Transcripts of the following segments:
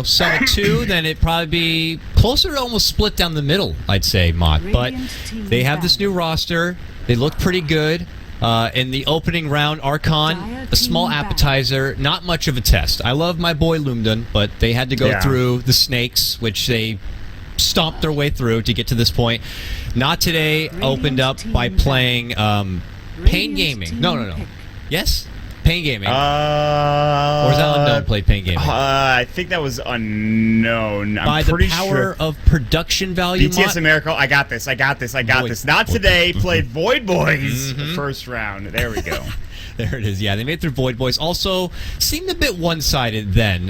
sell at 2, then it'd probably be closer to almost split down the middle, I'd say, Mott. But they have this new roster. They look pretty good. In the opening round, Archon, a small appetizer, not much of a test. I love my boy Lumdun, but they had to go through the snakes, which they stomped their way through to get to this point. Not Today opened up by playing Pain Gaming. No. Yes? Pain Gaming. Or is that Unknown played Pain Gaming? I think that was Unknown. I'm By pretty the power sure. of production value, BTS America. I got this. Not Today played Void Boys first round. There we go. There it is. Yeah, they made it through Void Boys. Also, seemed a bit one-sided then.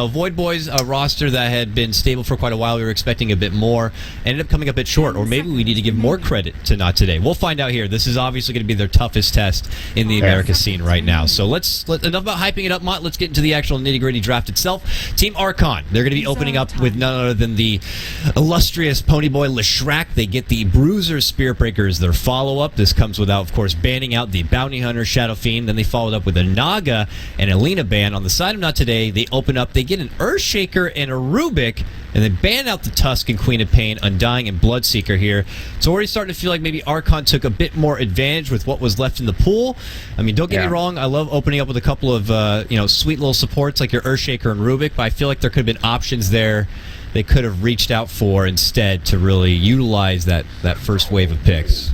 Void Boys, a roster that had been stable for quite a while. We were expecting a bit more. Ended up coming a bit short. Or maybe we need to give more credit to Not Today. We'll find out here. This is obviously going to be their toughest test in the America scene right now. So enough about hyping it up, Mott. Let's get into the actual nitty-gritty draft itself. Team Archon. They're going to be opening up with none other than the illustrious Ponyboy Leshrac. They get the Bruiser Spirit Breaker as their follow-up. This comes without, of course, banning out the Bounty Hunter, Shadow Fiend. Then they followed up with a Naga and Alina ban. On the side of Not Today, they open up, they get an Earthshaker and a Rubik, and then ban out the Tusk and Queen of Pain, Undying and Bloodseeker here. So already starting to feel like maybe Archon took a bit more advantage with what was left in the pool. I mean, don't get me wrong, I love opening up with a couple of sweet little supports like your Earthshaker and Rubik, but I feel like there could have been options there they could have reached out for instead to really utilize that first wave of picks.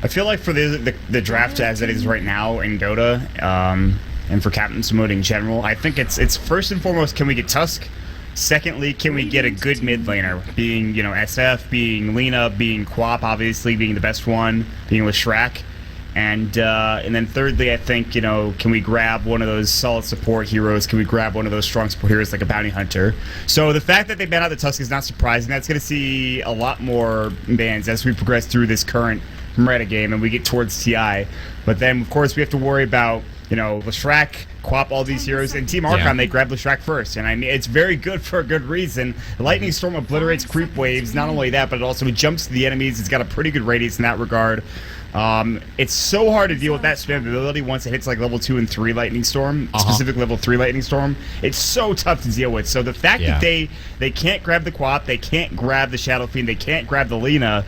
I feel like for the draft as it is right now in Dota, and for Captain's Mode in general, I think it's first and foremost, can we get Tusk? Secondly, can we get a good mid laner? Being, SF, being Lina, being Quap, obviously, being the best one, being Leshrac. And then thirdly, I think, can we grab one of those solid support heroes? Can we grab one of those strong support heroes like a Bounty Hunter? So the fact that they ban out the Tusk is not surprising. That's going to see a lot more bans as we progress through this current meta game and we get towards TI. But then, of course, we have to worry about, Leshrac, Quap, all these heroes, and Team Archon, they grab Leshrac first. And I mean, it's very good for a good reason. Lightning Storm obliterates creep waves. Not only that, but it also jumps to the enemies. It's got a pretty good radius in that regard. It's so hard to deal with that spam ability once it hits like level 2 and 3 Lightning Storm, specific level 3 Lightning Storm. It's so tough to deal with. So the fact that they can't grab the Quap, they can't grab the Shadow Fiend, they can't grab the Lina,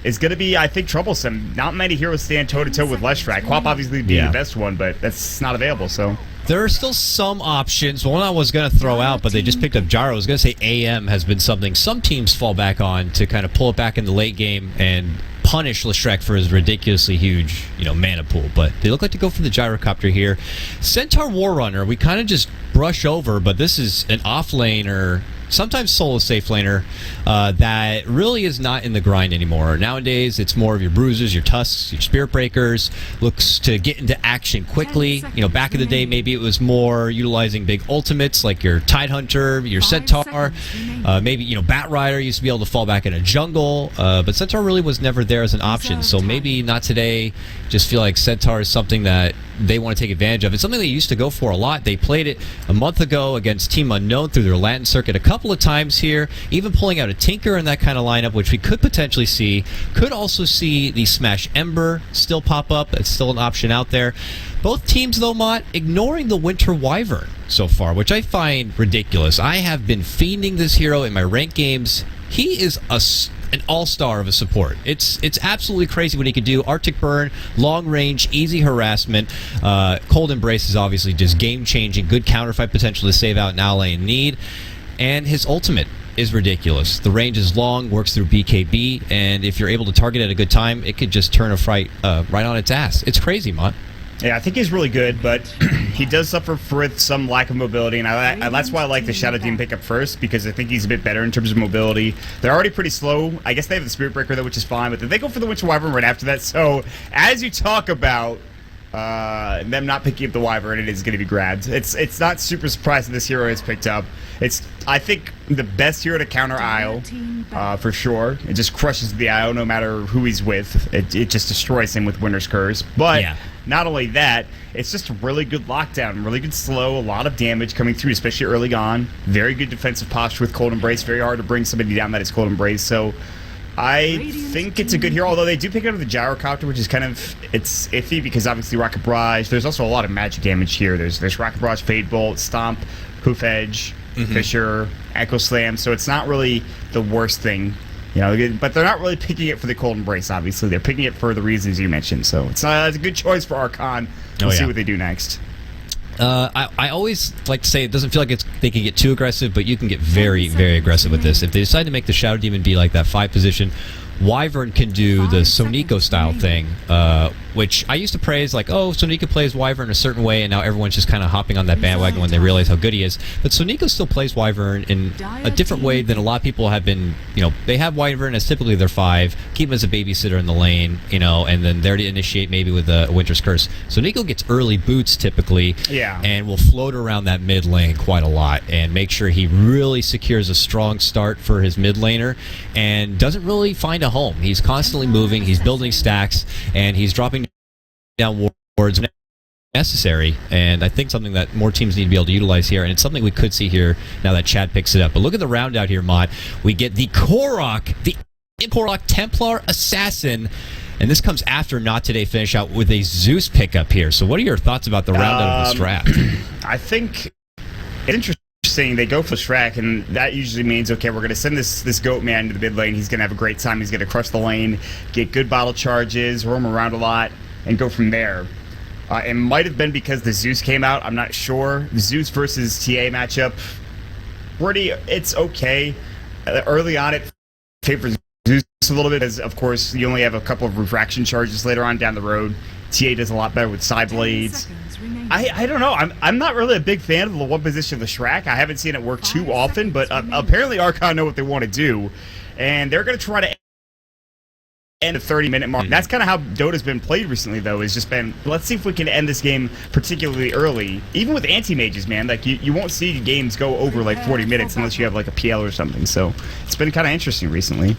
is going to be, I think, troublesome. Not many heroes stand toe-to-toe with Leshrac. Quap obviously being the best one, but that's not available, so... There are still some options. One I was going to throw out, but they just picked up Gyro. I was going to say AM has been something some teams fall back on to kind of pull it back in the late game and punish Leshrac for his ridiculously huge, mana pool. But they look like to go for the Gyrocopter here. Centaur Warrunner, we kind of just brush over, but this is an off-laner, sometimes solo safe laner, that really is not in the grind anymore. Nowadays, it's more of your bruisers, your tusks, your spirit breakers, looks to get into action quickly. Back in the day, maybe it was more utilizing big ultimates like your Tidehunter, your Centaur, maybe, Bat Rider used to be able to fall back in a jungle, but Centaur really was never there as an option. So maybe Not Today, just feel like Centaur is something that they want to take advantage of. It's something they used to go for a lot. They played it a month ago against Team Unknown through their Latin circuit a couple of times here, even pulling out a Tinker in that kind of lineup, which we could potentially see. Could also see the Smash Ember still pop up. It's still an option out there. Both teams, though, Mott, ignoring the Winter Wyvern so far, which I find ridiculous. I have been fiending this hero in my ranked games. He is an all-star of a support. It's absolutely crazy what he can do. Arctic Burn, long range, easy harassment. Cold Embrace is obviously just game-changing. Good counterfight potential to save out an ally in need. And his ultimate is ridiculous. The range is long, works through BKB, and if you're able to target at a good time, it could just turn a fight right on its ass. It's crazy, Mott. Yeah, I think he's really good, but he does suffer with some lack of mobility, and that's why I like the Shadow Demon pickup first, because I think he's a bit better in terms of mobility. They're already pretty slow. I guess they have the Spirit Breaker, though, which is fine, but then they go for the Winter Wyvern right after that. So, as you talk about them not picking up the Wyvern, it is going to be grabbed. It's not super surprising this hero is picked up. It's, I think, the best hero to counter IO, for sure. It just crushes the IO no matter who he's with. It just destroys him with Winter's Curse. But not only that, it's just a really good lockdown, really good slow, a lot of damage coming through, especially early on. Very good defensive posture with Cold Embrace. Very hard to bring somebody down that is Cold Embrace. So I think it's a good hero, although they do pick up the Gyrocopter, which is kind of, it's iffy because obviously Rocket Barrage. There's also a lot of magic damage here. There's Rocket Barrage, Fade Bolt, Stomp, Hoof Edge. Fisher, Echo Slam, so it's not really the worst thing. But they're not really picking it for the Cold Embrace, obviously. They're picking it for the reasons you mentioned. So it's a good choice for Archon. We'll see what they do next. I always like to say it doesn't feel like they can get too aggressive, but you can get very, very aggressive with this. If they decide to make the Shadow Demon be like that 5 position, Wyvern can do the Soniko style thing, which I used to praise, like, oh, Soniko plays Wyvern a certain way, and now everyone's just kind of hopping on that bandwagon when they realize how good he is. But Soniko still plays Wyvern in a different way than a lot of people have been, they have Wyvern as typically their 5, keep him as a babysitter in the lane, and then there to initiate maybe with a Winter's Curse. Soniko gets early boots typically, and will float around that mid lane quite a lot, and make sure he really secures a strong start for his mid laner, and doesn't really find a home. He's constantly moving, he's building stacks, and he's dropping down wards when necessary, and I think something that more teams need to be able to utilize here, and it's something we could see here now that Chad picks it up. But look at the round out here, Mott. We get the Korok, the Korok Templar Assassin, and this comes after Not Today finish out with a Zeus pickup here. So what are your thoughts about the round out of this draft? I think it's interesting. They go for Shrek, and that usually means, okay, we're going to send this goat man to the mid lane. He's going to have a great time. He's going to crush the lane, get good bottle charges, roam around a lot, and go from there. It might have been because the Zeus came out. I'm not sure. The Zeus versus TA matchup, it's okay. Early on, it favors Zeus a little bit, as, of course, you only have a couple of refraction charges later on down the road. TA does a lot better with side blades. I don't know. I'm not really a big fan of the one position of the Shrek. I haven't seen it work too often, but apparently Archon know what they want to do, and they're going to try to end the 30-minute mark. That's kind of how Dota's been played recently, though. It's just been, let's see if we can end this game particularly early. Even with anti-mages, man, like you won't see games go over like 40 minutes unless you have like a PL or something. So it's been kind of interesting recently.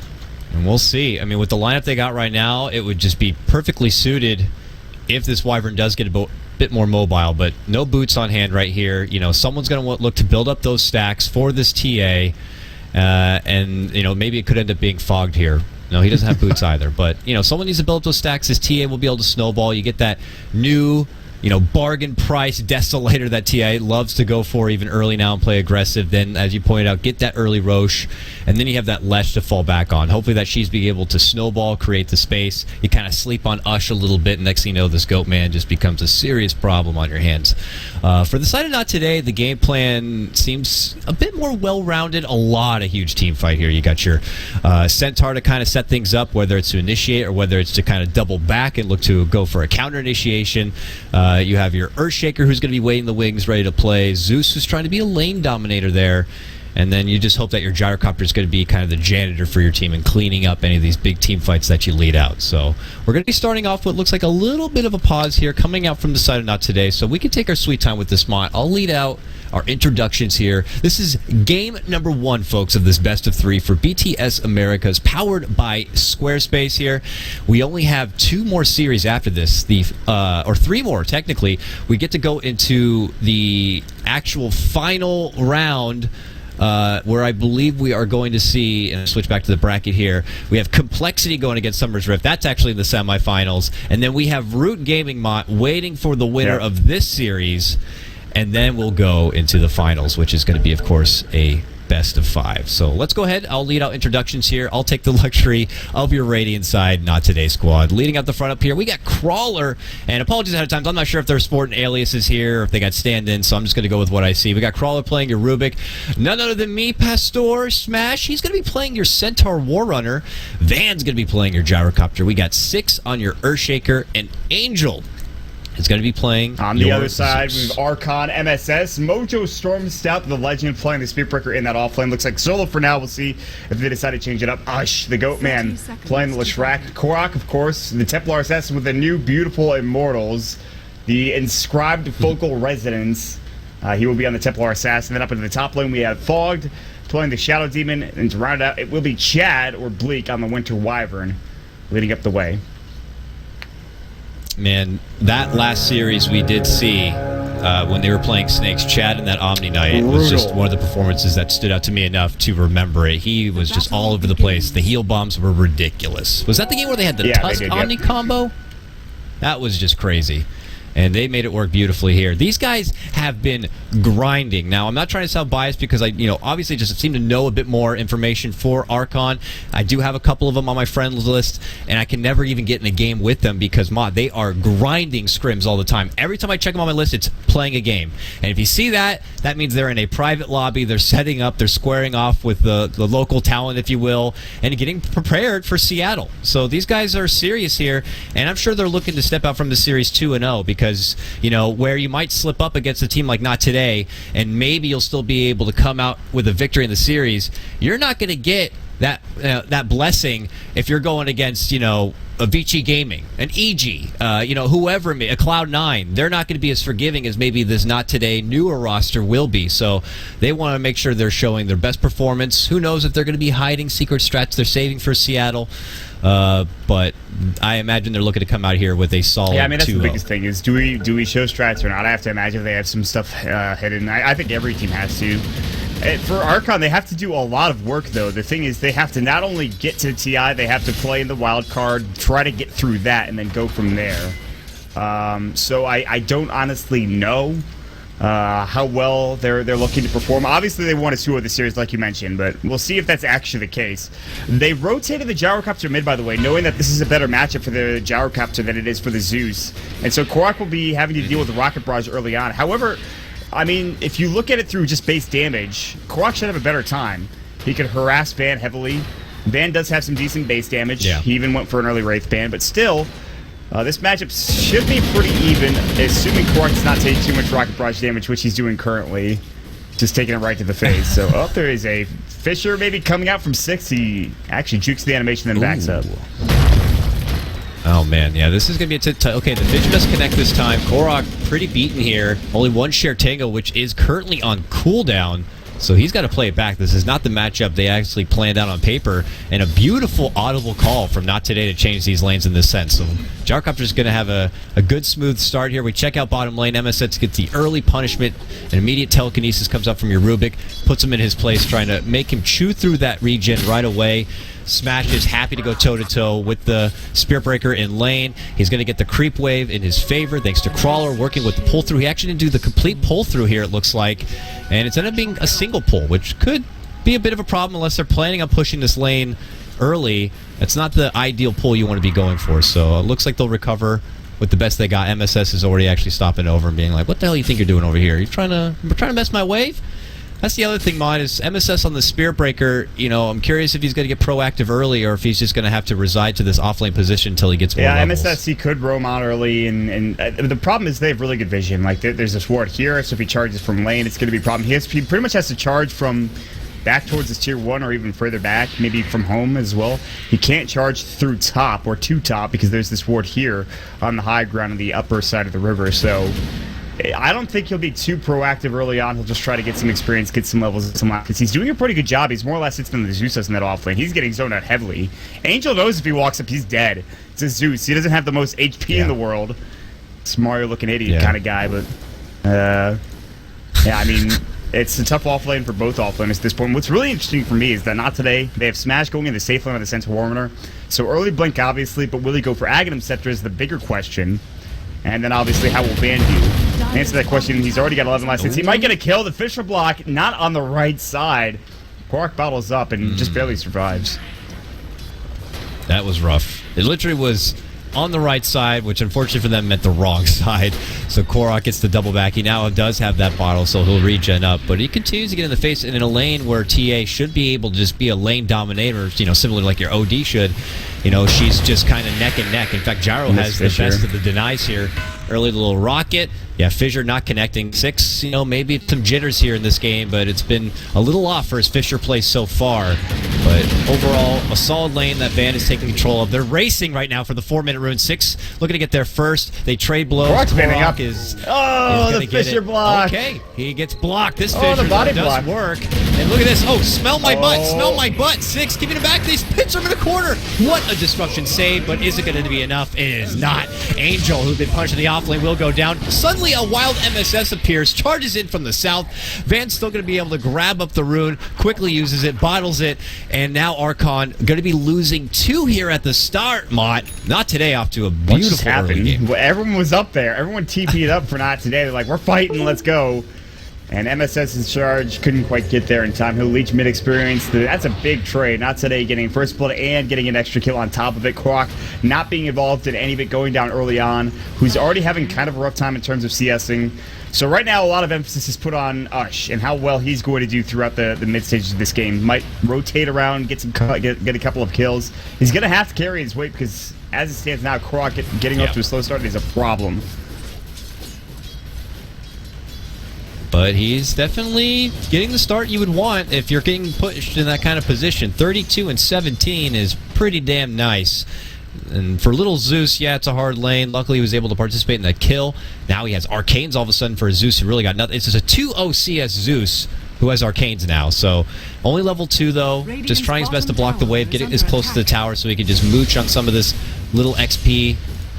And we'll see. I mean, with the lineup they got right now, it would just be perfectly suited if this Wyvern does get a bit more mobile, but no boots on hand right here. Someone's going to look to build up those stacks for this TA, and maybe it could end up being fogged here. No, he doesn't have boots either, but someone needs to build up those stacks. His TA will be able to snowball. You get that new bargain price Desolator that TA loves to go for even early now and play aggressive. Then, as you pointed out, get that early Roche, and then you have that Lesh to fall back on. Hopefully that she's being able to snowball, create the space. You kind of sleep on Ush a little bit, and next thing you know, this Goat Man just becomes a serious problem on your hands. For the side of Not Today, the game plan seems a bit more well-rounded. A lot of huge team fight here. You got your Centaur to kind of set things up, whether it's to initiate or whether it's to kind of double back and look to go for a counter initiation. You have your Earthshaker who's going to be waiting the wings, ready to play. Zeus who's trying to be a lane dominator there. And then you just hope that your Gyrocopter is going to be kind of the janitor for your team and cleaning up any of these big team fights that you lead out. So we're going to be starting off what looks like a little bit of a pause here coming out from the side of Not Today. So we can take our sweet time with this mod. I'll lead out our introductions here. This is game number 1, folks, of this best of 3 for BTS Americas, powered by Squarespace here. We only have 2 more series after this, or 3 more technically. We get to go into the actual final round, where I believe we are going to see, and I'll switch back to the bracket here, we have Complexity going against Summer's Rift. That's actually in the semifinals. And then we have Root Gaming Mott waiting for the winner of this series. And then we'll go into the finals, which is going to be, of course, a best of 5. So let's go ahead. I'll lead out introductions here. I'll take the luxury of your Radiant side, Not Today squad. Leading out the front up here, we got Crawler. And apologies ahead of time, I'm not sure if they're sporting aliases here or if they got stand-ins, so I'm just going to go with what I see. We got Crawler playing your Rubik. None other than me, Pastor Smash. He's going to be playing your Centaur Warrunner. Van's going to be playing your Gyrocopter. We got 6 on your Earthshaker, and Angel is going to be playing on the other side. We have Archon, MSS, Mojo, Storm Stout, the Legend, playing the Speedbreaker in that offlane. Looks like solo for now. We'll see if they decide to change it up. Ush, the Goat Man, playing the Leshrac. Korok, of course, the Templar Assassin with the new beautiful Immortals, the inscribed Focal Resonance. He will be on the Templar Assassin. Then up into the top lane, we have Fogged, playing the Shadow Demon. And to round it out, it will be Chad or Bleak on the Winter Wyvern, leading up the way. Man, that last series we did see when they were playing Snakes, Chad in that Omni Knight was just one of the performances that stood out to me enough to remember it. He was just all over the place. The heal bombs were ridiculous. Was that the game where they had the Tusk Omni combo? That was just crazy. and they made it work beautifully here. These guys have been grinding. Now, I'm not trying to sound biased because I, obviously just seem to know a bit more information for Archon. I do have a couple of them on my friends list, and I can never even get in a game with them because, they are grinding scrims all the time. Every time I check them on my list, it's playing a game. And if you see that, that means they're in a private lobby, they're setting up, they're squaring off with the local talent, if you will, and getting prepared for Seattle. So these guys are serious here, and I'm sure they're looking to step out from the series 2-0 because, where you might slip up against a team like NoT today, and maybe you'll still be able to come out with a victory in the series, you're not going to get that blessing if you're going against, a Vici Gaming, an EG, whoever, a Cloud9. They're not going to be as forgiving as maybe this NoT today newer roster will be. So they want to make sure they're showing their best performance. Who knows if they're going to be hiding secret strats they're saving for Seattle. But I imagine they're looking to come out here with a solid 2-0. Yeah, I mean, that's the biggest thing is do we show strats or not? I have to imagine they have some stuff hidden. I think every team has to. For Archon, they have to do a lot of work, though. The thing is, they have to not only get to the TI, they have to play in the wild card, try to get through that, and then go from there. So I don't honestly know how well they're looking to perform. Obviously, they won a 2-0 the series, like you mentioned, but we'll see if that's actually the case. They rotated the Gyrocopter mid, by the way, knowing that this is a better matchup for the Gyrocopter than it is for the Zeus. And so Korok will be having to deal with the Rocket Barrage early on. However, I mean, if you look at it through just base damage, Korok should have a better time. He could harass Van heavily. Van does have some decent base damage. Yeah. He even went for an early Wraith ban, but still, this matchup should be pretty even, assuming Korok does not take too much Rocket Barrage damage, which he's doing currently. Just taking it right to the face. So, there is a Fisher maybe coming out from 6. He actually jukes the animation and then backs up. Oh, man. Yeah, this is going to be okay, the Fisher does connect this time. Korok pretty beaten here. Only one share Tango, which is currently on cooldown. So he's got to play it back. This is not the matchup they actually planned out on paper. And a beautiful audible call from NoT today to change these lanes in this sense. So Gyrocopter's going to have a good, smooth start here. We check out bottom lane. MSS gets the early punishment. An immediate telekinesis comes up from your Rubik. Puts him in his place, trying to make him chew through that regen right away. Smash is happy to go toe-to-toe with the Spirit Breaker in lane. He's going to get the creep wave in his favor thanks to Crawler working with the pull-through. He actually didn't do the complete pull-through here, it looks like. And it's ended up being a single pull, which could be a bit of a problem unless they're planning on pushing this lane early. That's not the ideal pull you want to be going for. So it looks like they'll recover with the best they got. MSS is already actually stopping over and being like, what the hell do you think you're doing over here? You're trying to mess my wave? That's the other thing, Mod, is MSS on the Spirit Breaker, I'm curious if he's going to get proactive early or if he's just going to have to reside to this offlane position until he gets more levels. MSS, he could roam out early, and the problem is they have really good vision. Like, there's this ward here, so if he charges from lane, it's going to be a problem. He pretty much has to charge from back towards his tier 1 or even further back, maybe from home as well. He can't charge through top or to top because there's this ward here on the high ground on the upper side of the river, so I don't think he'll be too proactive early on. He'll just try to get some experience, get some levels, because he's doing a pretty good job. He's more or less hits than the Zeus does in that offlane. He's getting zoned out heavily. Angel knows if he walks up, he's dead. It's a Zeus. He doesn't have the most HP in the world. It's Mario-looking idiot kind of guy, but I mean, it's a tough offlane for both offlaners at this point. What's really interesting for me is that NoT today, they have Smash going in the safe lane with the Sense Warner. So early Blink, obviously, but will he go for Aghanim Scepter is the bigger question. And then, obviously, how will Van do? To answer that question, he's already got 11 life hits. He might get a kill. The Fisher block, not on the right side. Korok bottles up and just barely survives. That was rough. It literally was on the right side, which unfortunately for them meant the wrong side. So Korok gets the double back. He now does have that bottle, so he'll regen up. But he continues to get in the face, and in a lane where TA should be able to just be a lane dominator, similar like your OD should. She's just kind of neck and neck. In fact, Gyro has the best of the denies here. Early little rocket. Yeah, Fissure not connecting. 6, maybe some jitters here in this game, but it's been a little off for his Fissure play so far. But overall, a solid lane that Van is taking control of. They're racing right now for the 4-minute rune. 6 looking to get there first. They trade blows. Korok is the Fissure block. Okay, he gets blocked. This Fissure the body does block. work. And look at this. Oh, smell my butt. Smell my butt. 6 giving it back. They pitch him in the corner. What a destruction save, but is it going to be enough? It is not. Angel, who's been punched in the offlane, will go down. Suddenly, a wild MSS appears, charges in from the south. Van's still going to be able to grab up the rune, quickly uses it, bottles it, and And now Archon going to be losing 2 here at the start, Mott. Not today, off to a What just beautiful early happened? game. Well, everyone was up there. Everyone TP'd up for not today. They're like, we're fighting, let's go. And MSS in charge couldn't quite get there in time. He'll leech mid experience. That's a big trade. Not today, getting first blood and getting an extra kill on top of it. Croc not being involved in any of it, going down early on. Who's already having kind of a rough time in terms of CSing. So right now, a lot of emphasis is put on Ush and how well he's going to do throughout the mid stages of this game. Might rotate around, get a couple of kills. He's going to have to carry his weight because as it stands now, Croc getting off to a slow start is a problem. But he's definitely getting the start you would want if you're getting pushed in that kind of position. 32 and 17 is pretty damn nice. And for little Zeus, yeah, it's a hard lane. Luckily, he was able to participate in that kill. Now he has Arcanes all of a sudden for Zeus who really got nothing. It's just a 2-0 CS Zeus who has Arcanes now. So only level 2, though. Just trying his best to block the wave, get it as close to the tower so he can just mooch on some of this little XP.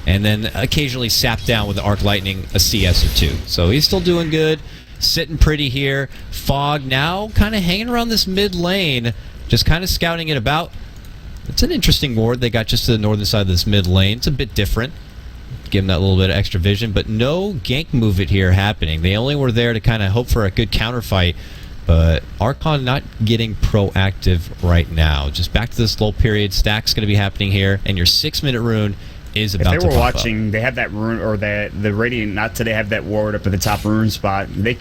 And then occasionally sap down with the Arc Lightning, a CS or 2. So he's still doing good. Sitting pretty here. Fog now kind of hanging around this mid lane, just kind of scouting it about. It's an interesting ward they got just to the northern side of this mid lane. It's a bit different. Give them that little bit of extra vision, but no gank movement here happening. They only were there to kind of hope for a good counter fight, but Archon not getting proactive right now. Just back to the slow period. Stack's going to be happening here, and your 6-minute rune is about to pop up. If they were watching, they have that rune, or the Radiant, not today, have that ward up at the top rune spot. They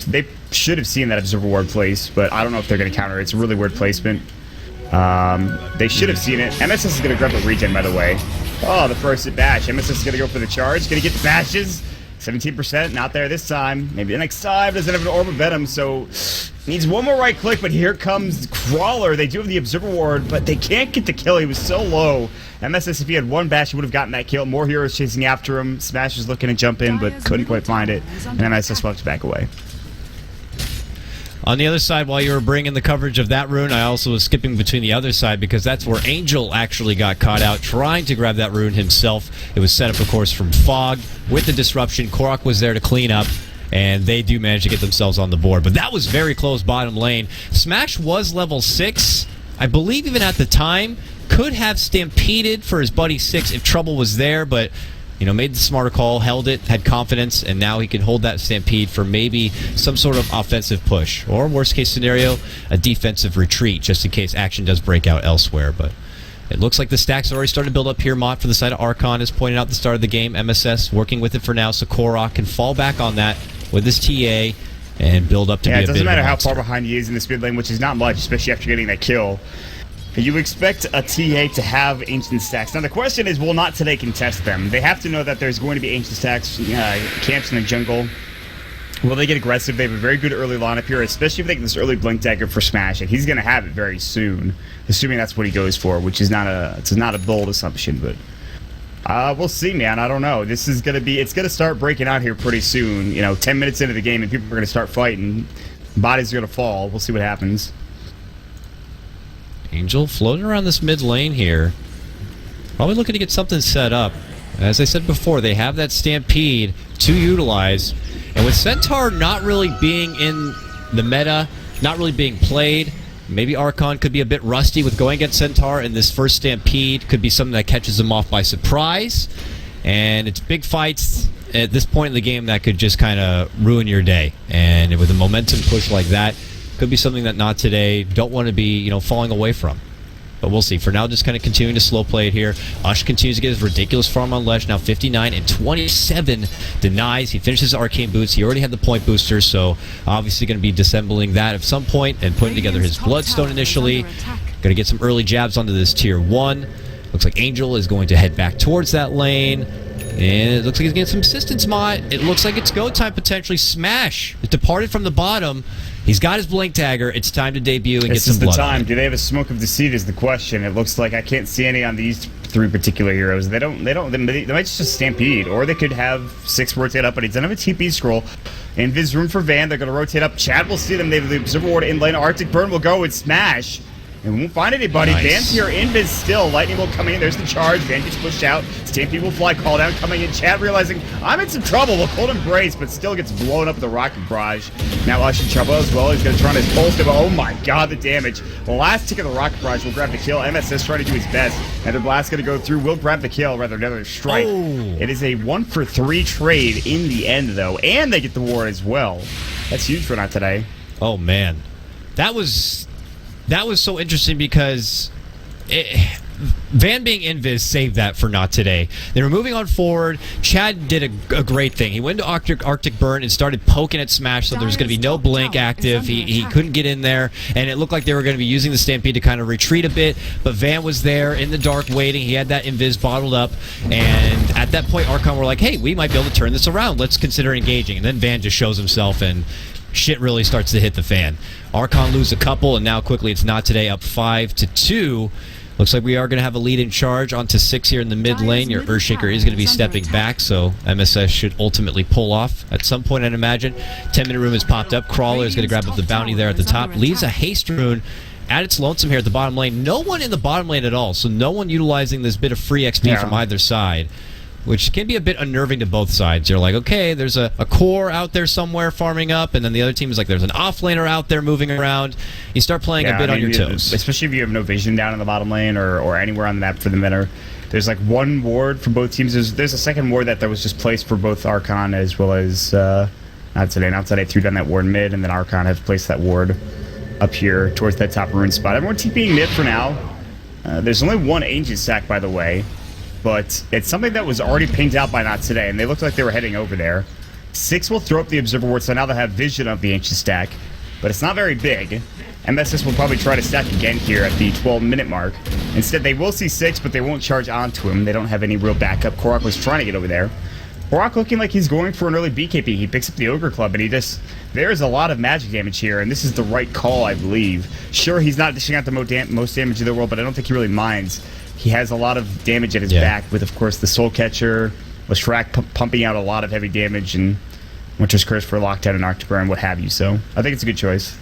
should have seen that observer ward place, but I don't know if they're going to counter it. It's a really weird placement. They should have seen it. MSS is going to grab a regen, by the way. Oh, the first hit bash. MSS is going to go for the charge. Going to get the bashes. 17%, not there this time. Maybe the next time. Doesn't have an Orb of Venom, so needs one more right click, but here comes Crawler. They do have the Observer Ward, but they can't get the kill. He was so low. MSS, if he had one bash, he would have gotten that kill. More heroes chasing after him. Smash is looking to jump in, but couldn't quite find it. And MSS walks back away. On the other side, while you were bringing the coverage of that rune, I also was skipping between the other side because that's where Angel actually got caught out trying to grab that rune himself. It was set up, of course, from Fog with the disruption. Korok was there to clean up, and they do manage to get themselves on the board. But that was very close bottom lane. Smash was level 6. I believe even at the time, could have stampeded for his buddy 6 if trouble was there, but you know, made the smarter call, held it, had confidence, and now he can hold that stampede for maybe some sort of offensive push. Or, worst case scenario, a defensive retreat, just in case action does break out elsewhere. But it looks like the stacks are already starting to build up here. Mott for the side of Archon has pointed out at the start of the game. MSS working with it for now, so Korok can fall back on that with his TA and build up to be a bit of a monster. Yeah, it doesn't matter how far behind he is in this mid lane, which is not much, especially after getting that kill. You expect a TA to have ancient stacks. Now the question is, will not today contest them? They have to know that there's going to be ancient stacks, camps in the jungle. Will they get aggressive? They have a very good early lineup here, especially if they get this early blink dagger for Smash, and he's going to have it very soon, assuming that's what he goes for, which is not a bold assumption, but we'll see, man. I don't know. This is going to be, it's going to start breaking out here pretty soon. 10 minutes into the game, and people are going to start fighting. Bodies are going to fall. We'll see what happens. Angel floating around this mid lane here. Probably looking to get something set up. As I said before, they have that Stampede to utilize. And with Centaur not really being in the meta, not really being played, maybe Archon could be a bit rusty with going against Centaur, and this first Stampede could be something that catches them off by surprise. And it's big fights at this point in the game that could just kind of ruin your day. And with a momentum push like that, could be something that not today don't want to be, falling away from. But we'll see. For now, just kind of continuing to slow play it here. Ush continues to get his ridiculous farm on ledge. Now 59 and 27 denies. He finishes Arcane Boots. He already had the point booster, so obviously going to be disassembling that at some point and putting together his Bloodstone initially. Going to get some early jabs onto this tier 1. Looks like Angel is going to head back towards that lane. And it looks like he's getting some assistance, Mott. It looks like it's go time potentially. Smash. It departed from the bottom. He's got his blink dagger. It's time to debut and get some blood. This is the time. Do they have a smoke of deceit is the question. It looks like I can't see any on these 3 particular heroes. They might just stampede, or they could have 6 rotate up, but he doesn't have a TP scroll. Invis room for Van. They're going to rotate up. Chad will see them. They have the Observer Ward in lane. Arctic Burn will go and Smash. And we won't find anybody. Nice. Van's here, invis still. Lightning bolt coming in. There's the charge. Van gets pushed out. Stampede will fly. Call down coming in. Chad realizing I'm in some trouble. A cold embrace, but still gets blown up with the rocket barrage. Now Ush in trouble as well. He's going to try on his pulse. Oh my god, the damage. The last tick of the rocket barrage will grab the kill. MSS trying to do his best. Another blast going to go through. Will grab the kill. Rather, another strike. Oh. It is a 1-for-3 trade in the end, though. And they get the ward as well. That's huge for not today. Oh man, that was so interesting because Van being invis saved that for not today. They were moving on forward. Chad did a great thing. He went to Arctic Burn and started poking at Smash, so there was going to be no blink active. He couldn't get in there, and it looked like they were going to be using the Stampede to kind of retreat a bit, but Van was there in the dark waiting. He had that invis bottled up, and at that point Archon were like, hey, we might be able to turn this around. Let's consider engaging. And then Van just shows himself, and shit really starts to hit the fan. Archon lose a couple, and now quickly it's not today, up 5-2. Looks like we are going to have a lead in charge onto 6 here in the mid lane. Your Earthshaker is going to be stepping back, so MSS should ultimately pull off at some point, I'd imagine. 10-minute room has popped up. Crawler is going to grab up the bounty there at the top. Leaves a haste rune at its lonesome here at the bottom lane. No one in the bottom lane at all, so no one utilizing this bit of free XP from either side, which can be a bit unnerving to both sides. You're like, okay, there's a core out there somewhere farming up, and then the other team is like, there's an offlaner out there moving around. You start playing a bit on your toes. Especially if you have no vision down in the bottom lane or anywhere on the map for the mid. There's like one ward for both teams. There's a second ward that was just placed for both Archon as well as not today threw down that ward mid, and then Archon has placed that ward up here towards that top rune spot. Everyone TPing mid for now. There's only one ancient stack, by the way, but it's something that was already pinged out by Not Today, and they looked like they were heading over there. 6 will throw up the Observer Ward, so now they have vision of the Ancient Stack, but it's not very big. MSS will probably try to stack again here at the 12-minute mark. Instead, they will see 6, but they won't charge onto him. They don't have any real backup. Korok was trying to get over there. Korok looking like he's going for an early BKB. He picks up the Ogre Club, and he just... There's a lot of magic damage here, and this is the right call, I believe. Sure, he's not dishing out the most damage in the world, but I don't think he really minds. He has a lot of damage at his back with, of course, the Soul Catcher, Leshrac pumping out a lot of heavy damage, and Winter's Curse for Lockdown and Arctic Burn, what have you. So I think it's a good choice.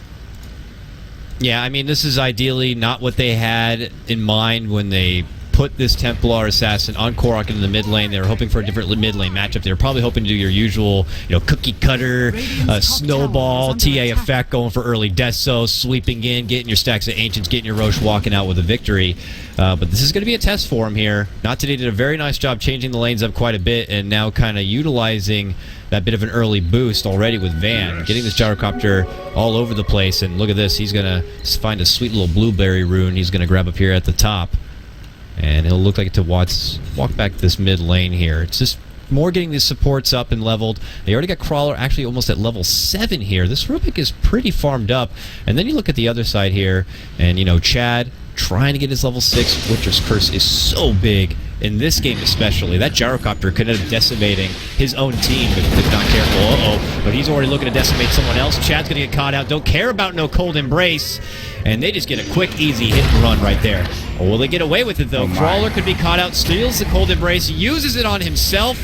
Yeah, I mean, this is ideally not what they had in mind when they put this Templar Assassin on Korok in the mid lane. They were hoping for a different mid lane matchup. They were probably hoping to do your usual, cookie cutter, snowball, TA effect, going for early Deso, sweeping in, getting your stacks of Ancients, getting your Roche, walking out with a victory. But this is going to be a test for him here. Not Today did a very nice job changing the lanes up quite a bit, and now kind of utilizing that bit of an early boost already with Van, getting this gyrocopter all over the place. And look at this, he's going to find a sweet little blueberry rune he's going to grab up here at the top. And he'll look like to walk back this mid lane here. It's just more getting these supports up and leveled. They already got Crawler actually almost at level 7 here. This Rubik is pretty farmed up. And then you look at the other side here, and Chad trying to get his level 6. Winter's Curse is so big in this game especially. That gyrocopter could end up decimating his own team if not careful. Uh-oh. But he's already looking to decimate someone else. Chad's going to get caught out. Don't care about no cold embrace. And they just get a quick, easy hit and run right there. Or will they get away with it, though? Crawler could be caught out, steals the cold embrace, uses it on himself,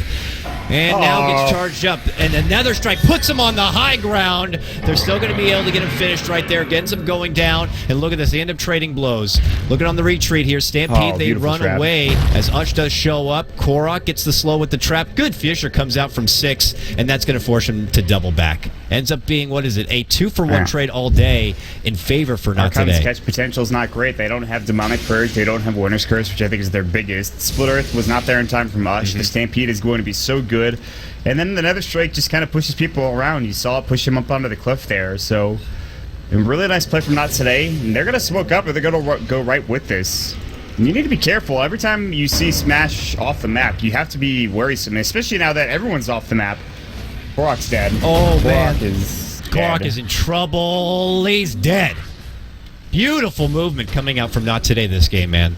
and now gets charged up. And another strike puts him on the high ground. They're still going to be able to get him finished right there, getting some going down. And look at this, they end up trading blows. Looking on the retreat here, Stampede, they run away as Ush does show up. Korok gets the slow with the trap. Good Fisher comes out from 6, and that's going to force him to double back. Ends up being, a 2-for-1 trade all day in favor for Not Today. Archon's catch potential is not great. They don't have Demonic Purge. They don't have Winter's Curse, which I think is their biggest. Split Earth was not there in time from Ush. The Stampede is going to be so good. And then the Nether Strike just kind of pushes people around. You saw it push him up onto the cliff there. So, a really nice play from Not Today. And they're going to smoke up, or they're going to go right with this. And you need to be careful. Every time you see Smash off the map, you have to be worrisome, especially now that everyone's off the map. Korok's dead. Oh, man. Korok is in trouble. He's dead. Beautiful movement coming out from Not Today this game, man.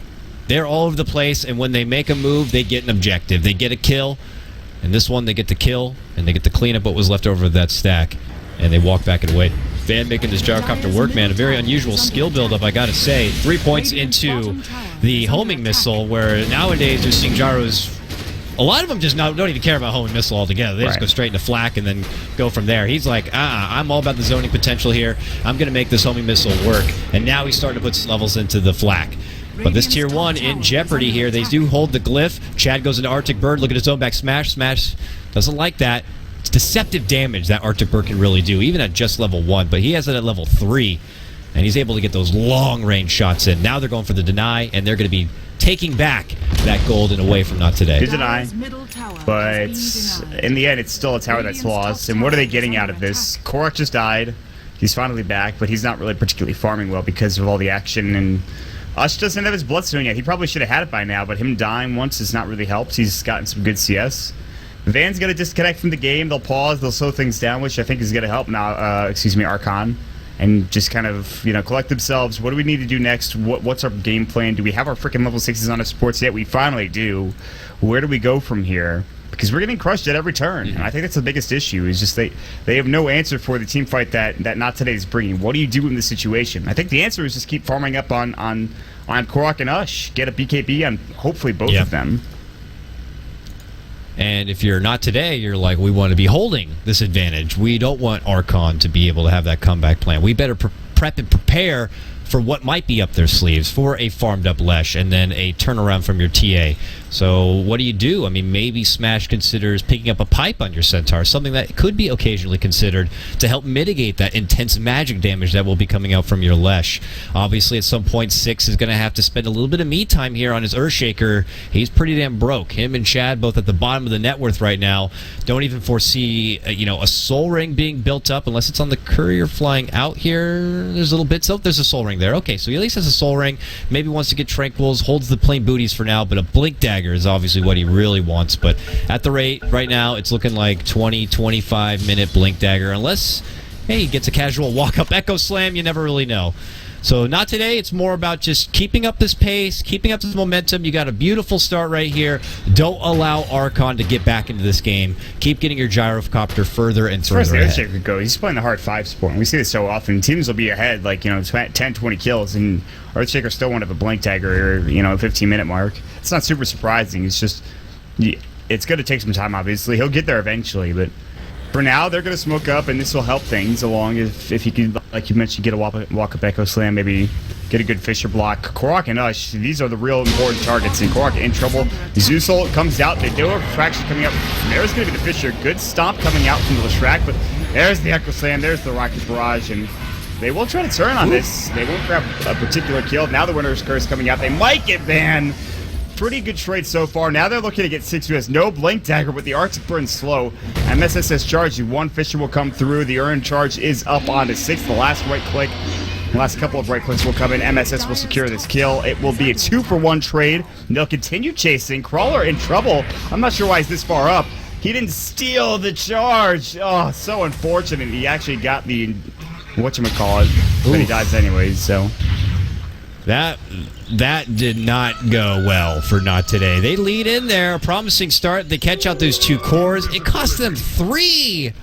They're all over the place, and when they make a move, they get an objective. They get a kill, and this one they get the kill, and they get to clean up what was left over of that stack, and they walk back and wait. Van making this gyrocopter work, man. A very unusual skill buildup, I gotta say. 3 points into the homing missile, where nowadays you're seeing gyros A lot of them just don't even care about homing missile altogether. They just Right. go straight into flak and then go from there. He's like, I'm all about the zoning potential here. I'm going to make this homing missile work. And now he's starting to put levels into the flak. But this tier 1 in jeopardy here. They do hold the glyph. Chad goes into Arctic Bird. Look at his own back. Smash. Smash doesn't like that. It's deceptive damage that Arctic Bird can really do, even at just level 1. But he has it at level 3. And he's able to get those long-range shots in. Now they're going for the deny, and they're going to be taking back that gold and away from Not Today. Good deny, but in the end, it's still a tower that's lost. And what are they getting out of this? Korok just died. He's finally back, but he's not really particularly farming well because of all the action. And Ush doesn't have his Bloodstone yet. He probably should have had it by now, but him dying once has not really helped. He's gotten some good CS. Van's going to disconnect from the game. They'll pause. They'll slow things down, which I think is going to help now, Archon. And just kind of, collect themselves. What do we need to do next? What's our game plan? Do we have our freaking level 6s on our supports yet? We finally do. Where do we go from here? Because we're getting crushed at every turn. And I think that's the biggest issue, is just they have no answer for the team fight that Not Today is bringing. What do you do in this situation? I think the answer is just keep farming up on Korok and Ush. Get a BKB on hopefully both of them. And if you're Not Today, you're like, we want to be holding this advantage. We don't want Archon to be able to have that comeback plan. We better prep and prepare for what might be up their sleeves for a farmed up Lesh and then a turnaround from your TA. So what do? I mean, maybe Smash considers picking up a pipe on your Centaur, something that could be occasionally considered to help mitigate that intense magic damage that will be coming out from your Lesh. Obviously, at some point, Six is going to have to spend a little bit of me time here on his Earthshaker. He's pretty damn broke. Him and Chad both at the bottom of the net worth right now. Don't even foresee, a Soul Ring being built up unless it's on the courier flying out here. There's little bits. Oh, there's a Soul Ring there. Okay, so he at least has a Soul Ring. Maybe wants to get Tranquils, holds the plain booties for now, but a Blink Dagger is obviously what he really wants. But at the rate right now, it's looking like 20-25 minute Blink Dagger, unless he gets a casual walk-up Echo Slam. You never really know. So Not Today. It's more about just keeping up this pace, keeping up this momentum. You got a beautiful start right here. Don't allow Archon to get back into this game. Keep getting your gyrocopter further and further ahead. As far as the Earthshaker goes, he's playing the hard 5 support. And we see this so often. Teams will be ahead, 10, 20 kills, and Earthshaker still won't have a Blink Dagger or, a 15-minute mark. It's not super surprising. It's just, it's going to take some time, obviously. He'll get there eventually, but for now, they're going to smoke up, and this will help things along if he could, like you mentioned, get a walk-up Echo Slam, maybe get a good Fisher block. Korok and Ush, these are the real important targets, and Korok in trouble. Zeus Ult comes out. They do a fraction coming up. There's going to be the Fisher. Good stomp coming out from the Leshrac, but there's the Echo Slam. There's the Rocket Barrage, and they will try to turn on this. They won't grab a particular kill. Now the Winter's Curse coming out. They might get banned. Pretty good trade so far. Now they're looking to get 6 US. No Blink Dagger, but the Arctic Burn slow. MSS has charged. One Fisher will come through. The Urn charge is up onto 6. The last right click. The last couple of right clicks will come in. MSS will secure this kill. It will be a 2-for-1 trade. They'll continue chasing. Crawler in trouble. I'm not sure why he's this far up. He didn't steal the charge. Oh, so unfortunate. He actually got the whatchamacallit, but he dies anyways, so. That did not go well for Not Today. They lead in there, a promising start. They catch out those 2 cores. It cost them 3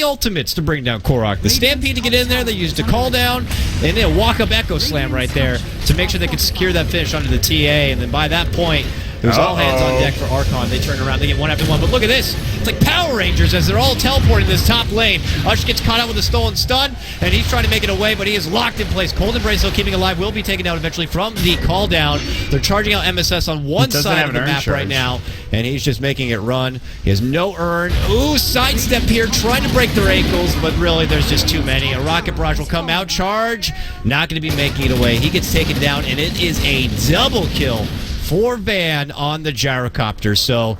ultimates to bring down Korok. The Stampede to get in there, they used a call down, and then a walk-up Echo Slam right there to make sure they could secure that finish onto the TA, and then by that point, it was all hands on deck for Archon. They turn around, they get 1 after 1. But look at this. It's like Power Rangers as they're all teleporting this top lane. Ush gets caught out with a stolen stun, and he's trying to make it away, but he is locked in place. Cold Embrace, though, keeping alive, will be taken out eventually from the call down. They're charging out MSS on one side of the map right now, and he's just making it run. He has no urn. Ooh, sidestep here, trying to break their ankles, but really there's just too many. A Rocket Barrage will come out, charge, not going to be making it away. He gets taken down, and it is a double kill for Van on the gyrocopter. So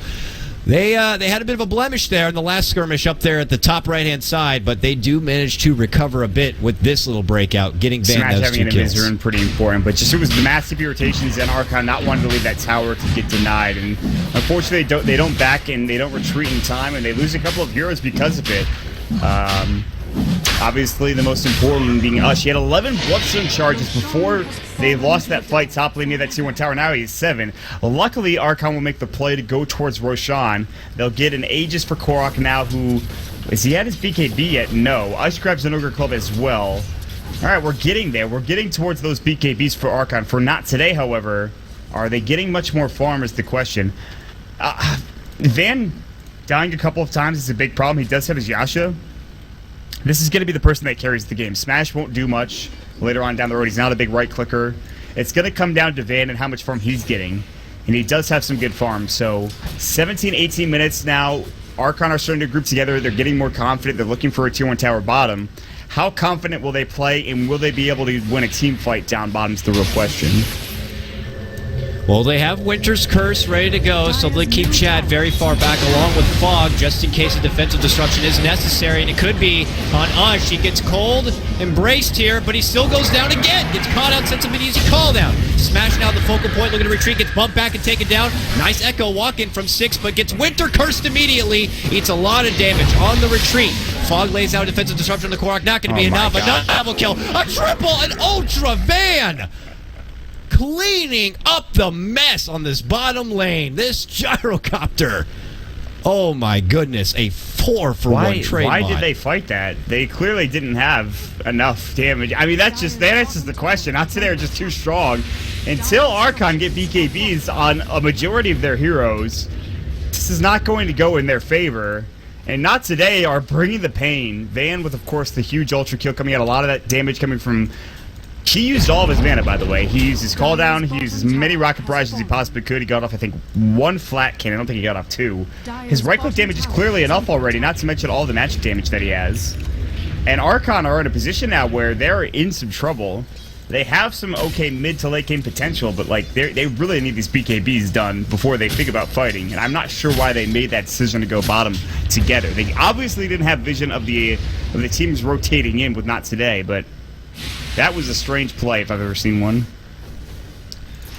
they had a bit of a blemish there in the last skirmish up there at the top right-hand side, but they do manage to recover a bit with this little breakout, getting Van Smash those having 2 kills. An pretty important, but just it was the massive irritations and Archon not wanting to leave that tower to get denied, and unfortunately they don't back and they don't retreat in time, and they lose a couple of heroes because of it. Obviously, the most important being Ush. He had 11 Bloodstone charges before they lost that fight top lane near that T1 tower. Now he has 7. Luckily, Archon will make the play to go towards Roshan. They'll get an Aegis for Korok now, who... Has he had his BKB yet? No. Ush grabs an Ogre Club as well. Alright, we're getting there. We're getting towards those BKBs for Archon. For Not Today, however, are they getting much more farm is the question. Van dying a couple of times is a big problem. He does have his Yasha. This is going to be the person that carries the game. Smash won't do much later on down the road. He's not a big right clicker. It's going to come down to Van and how much farm he's getting. And he does have some good farm. So 17, 18 minutes now. Archon are starting to group together. They're getting more confident. They're looking for a tier 1 tower bottom. How confident will they play, and will they be able to win a team fight down bottom is the real question. Well, they have Winter's Curse ready to go, so they keep Chad very far back along with Fog, just in case a defensive disruption is necessary, and it could be on Ush. He gets cold, embraced here, but he still goes down again. Gets caught out, sets up an easy call down. Smash now the focal point, looking to retreat, gets bumped back and taken down. Nice Echo walk-in from 6, but gets Winter Cursed immediately. Eats a lot of damage on the retreat. Fog lays out defensive disruption on the Korok, not going to be enough. Another double kill, a triple, an Ultra Van! Cleaning up the mess on this bottom lane. This gyrocopter. Oh my goodness, a 4-for-1 trade. Why did they fight that? They clearly didn't have enough damage. I mean, that's just the question. Not today, they're just too strong. Until Archon get BKBs on a majority of their heroes, this is not going to go in their favor. And Not Today are bringing the pain. Van with, of course, the huge ultra kill coming out. A lot of that damage coming from... He used all of his mana, by the way. He used his call down. He used as many rocket barrages as he possibly could. He got off, I think, 1 flat cannon. I don't think he got off 2. His right click damage is clearly enough already, not to mention all the magic damage that he has. And Archon are in a position now where they're in some trouble. They have some okay mid to late game potential, but like they really need these BKBs done before they think about fighting. And I'm not sure why they made that decision to go bottom together. They obviously didn't have vision of the teams rotating in with Not Today, but that was a strange play if I've ever seen one.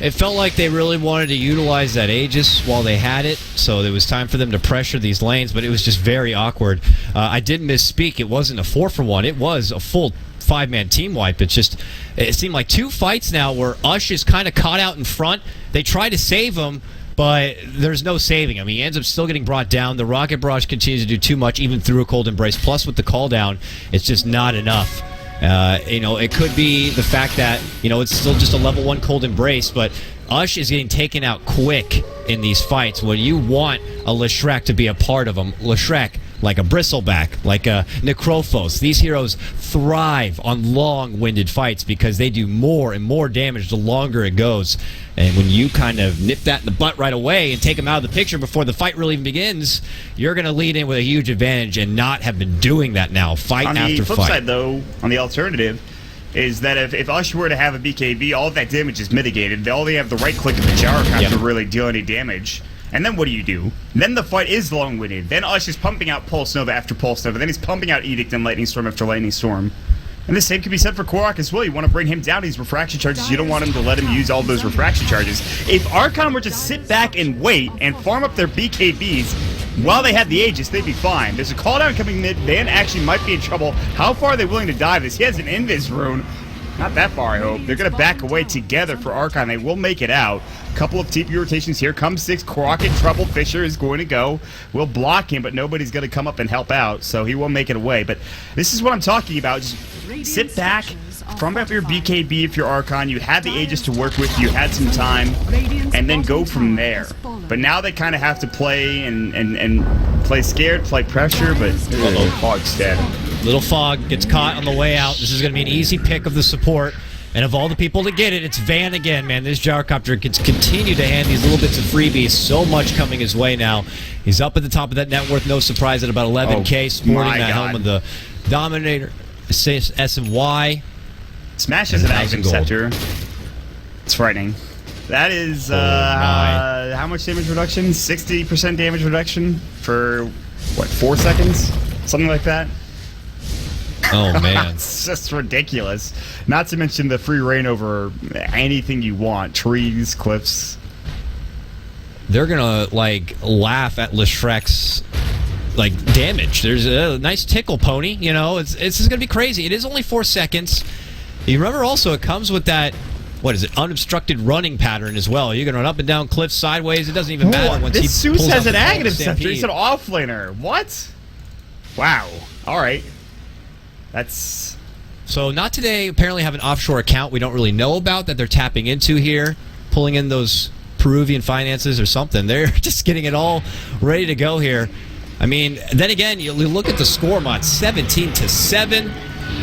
It felt like they really wanted to utilize that Aegis while they had it, so it was time for them to pressure these lanes, but it was just very awkward. I did misspeak. It wasn't a 4-for-1. It was a full 5-man team wipe. It seemed like 2 fights now where Ush is kind of caught out in front. They try to save him, but there's no saving him. He ends up still getting brought down. The rocket barrage continues to do too much, even through a cold embrace. Plus, with the call down, it's just not enough. It could be the fact that, it's still just a level 1 cold embrace, but Ush is getting taken out quick in these fights when you want a Leshrac to be a part of them. Leshrac, like a Bristleback, like a Necrophos. These heroes thrive on long-winded fights because they do more and more damage the longer it goes. And when you kind of nip that in the butt right away and take them out of the picture before the fight really even begins, you're going to lead in with a huge advantage and not have been doing that now, fight after fight. On the flip side, though, on the alternative, is that if Ush were to have a BKB, all of that damage is mitigated. They only have the right click of the gyrocopter to really deal any damage. And then what do? Then the fight is long-winded. Then Ush is pumping out Pulse Nova after Pulse Nova. Then he's pumping out Edict and Lightning Storm after Lightning Storm. And the same can be said for Korok as well. You want to bring him down these refraction charges. You don't want him to let him use all those refraction charges. If Archon were to sit back and wait and farm up their BKBs while they had the Aegis, they'd be fine. There's a call down coming mid. Van actually might be in trouble. How far are they willing to dive this? He has an Invis rune. Not that far, I hope. They're going to back away together for Archon. They will make it out. Couple of TP rotations here. Comes 6. Korok in trouble. Fisher is going to go. We'll block him, but nobody's going to come up and help out, so he will make it away. But this is what I'm talking about. Just sit back, farm up your BKB if you're Archon. You had the Aegis to work with. You had some time, and then go from there. But now they kind of have to play and play scared, play pressure, but Fog's dead. Little Fog gets caught on the way out. This is going to be an easy pick of the support. And of all the people to get it, it's Van again, man. This gyrocopter can continue to hand these little bits of freebies. So much coming his way now. He's up at the top of that net worth. No surprise at about 11K, sporting that helm with the Dominator, S and Y. Smash is an active scepter. It's frightening. That is, how much damage reduction? 60% damage reduction for, 4 seconds? Something like that? Oh, man. It's just ridiculous. Not to mention the free reign over anything you want. Trees, cliffs. They're going to, laugh at Leshrac's, damage. There's a nice tickle pony, It's going to be crazy. It is only 4 seconds. You remember also it comes with that, unobstructed running pattern as well. You can run up and down cliffs, sideways. It doesn't even matter. Once this he Zeus pulls has out an the negative stampede. scepter. He's an offlaner. What? Wow. All right. That's... So Not Today apparently have an offshore account we don't really know about that they're tapping into here, pulling in those Peruvian finances or something. They're just getting it all ready to go here. I mean, then again, you look at the score, Mott, 17-7.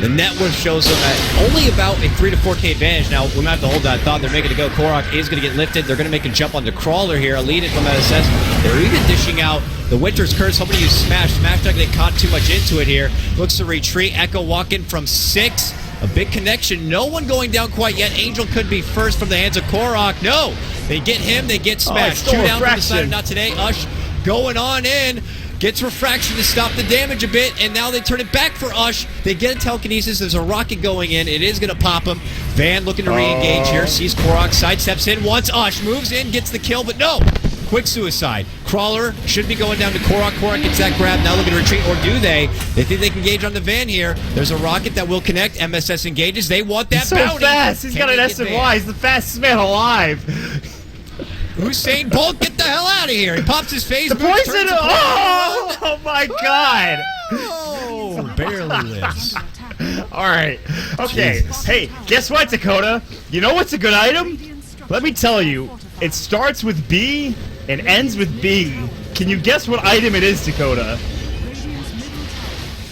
The net worth shows them at only about a 3 to 4K advantage. Now, we're not have to hold that thought. They're making it go. Korok is going to get lifted. They're going to make a jump on the crawler here. A lead it from MSS. They're even dishing out the Winter's Curse, hoping to use Smash. Smash not getting caught too much into it here. Looks to retreat. Echo walking from 6. A big connection. No one going down quite yet. Angel could be first from the hands of Korok. No. They get him. They get Smash. 2 down from the side of Not Today. Ush going on in. Gets Refraction to stop the damage a bit, and now they turn it back for Ush. They get a telekinesis. There's a rocket going in. It is going to pop him. Van looking to re-engage here. Sees Korok, sidesteps in once. Ush moves in, gets the kill, but no. Quick suicide. Crawler should be going down to Korok. Korok gets that grab. Now looking to retreat, or do they? They think they can engage on the Van here. There's a rocket that will connect. MSS engages. They want that bounty. So fast. He's got an SMY. He's the fastest man alive. Usain Bolt, get the hell out of here. He pops his face. The poison! Oh my god! Oh, barely lives. Alright. Okay. Jesus. Hey, guess what, Dakota? You know what's a good item? Let me tell you. It starts with B and ends with B. Can you guess what item it is, Dakota?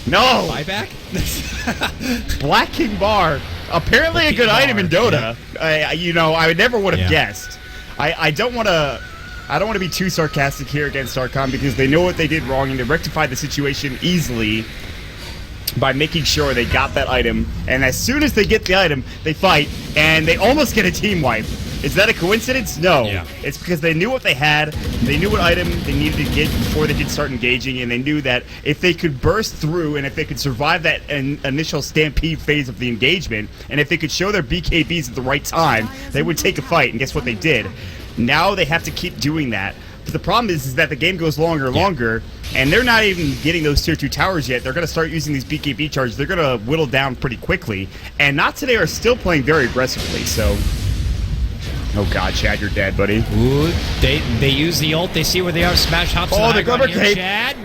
No! Buyback? Black King Bar. Apparently a good item in Dota. Yeah. I never would have guessed. I don't want to be too sarcastic here against Archon because they know what they did wrong and they rectified the situation easily by making sure they got that item. And as soon as they get the item, they fight and they almost get a team wipe. Is that a coincidence? No. Yeah. It's because they knew what they had, they knew what item they needed to get before they could start engaging, and they knew that if they could burst through and if they could survive that initial stampede phase of the engagement, and if they could show their BKBs at the right time, they would take a fight, and guess what they did? Now they have to keep doing that. But the problem is that the game goes longer and longer, and they're not even getting those tier 2 towers yet. They're going to start using these BKB charges. They're going to whittle down pretty quickly, and Not Today are still playing very aggressively, so... Oh god, Chad, you're dead, buddy. Ooh, they use the ult. They see where they are. Smash hops. Oh, the Glimmer Cape. Chad,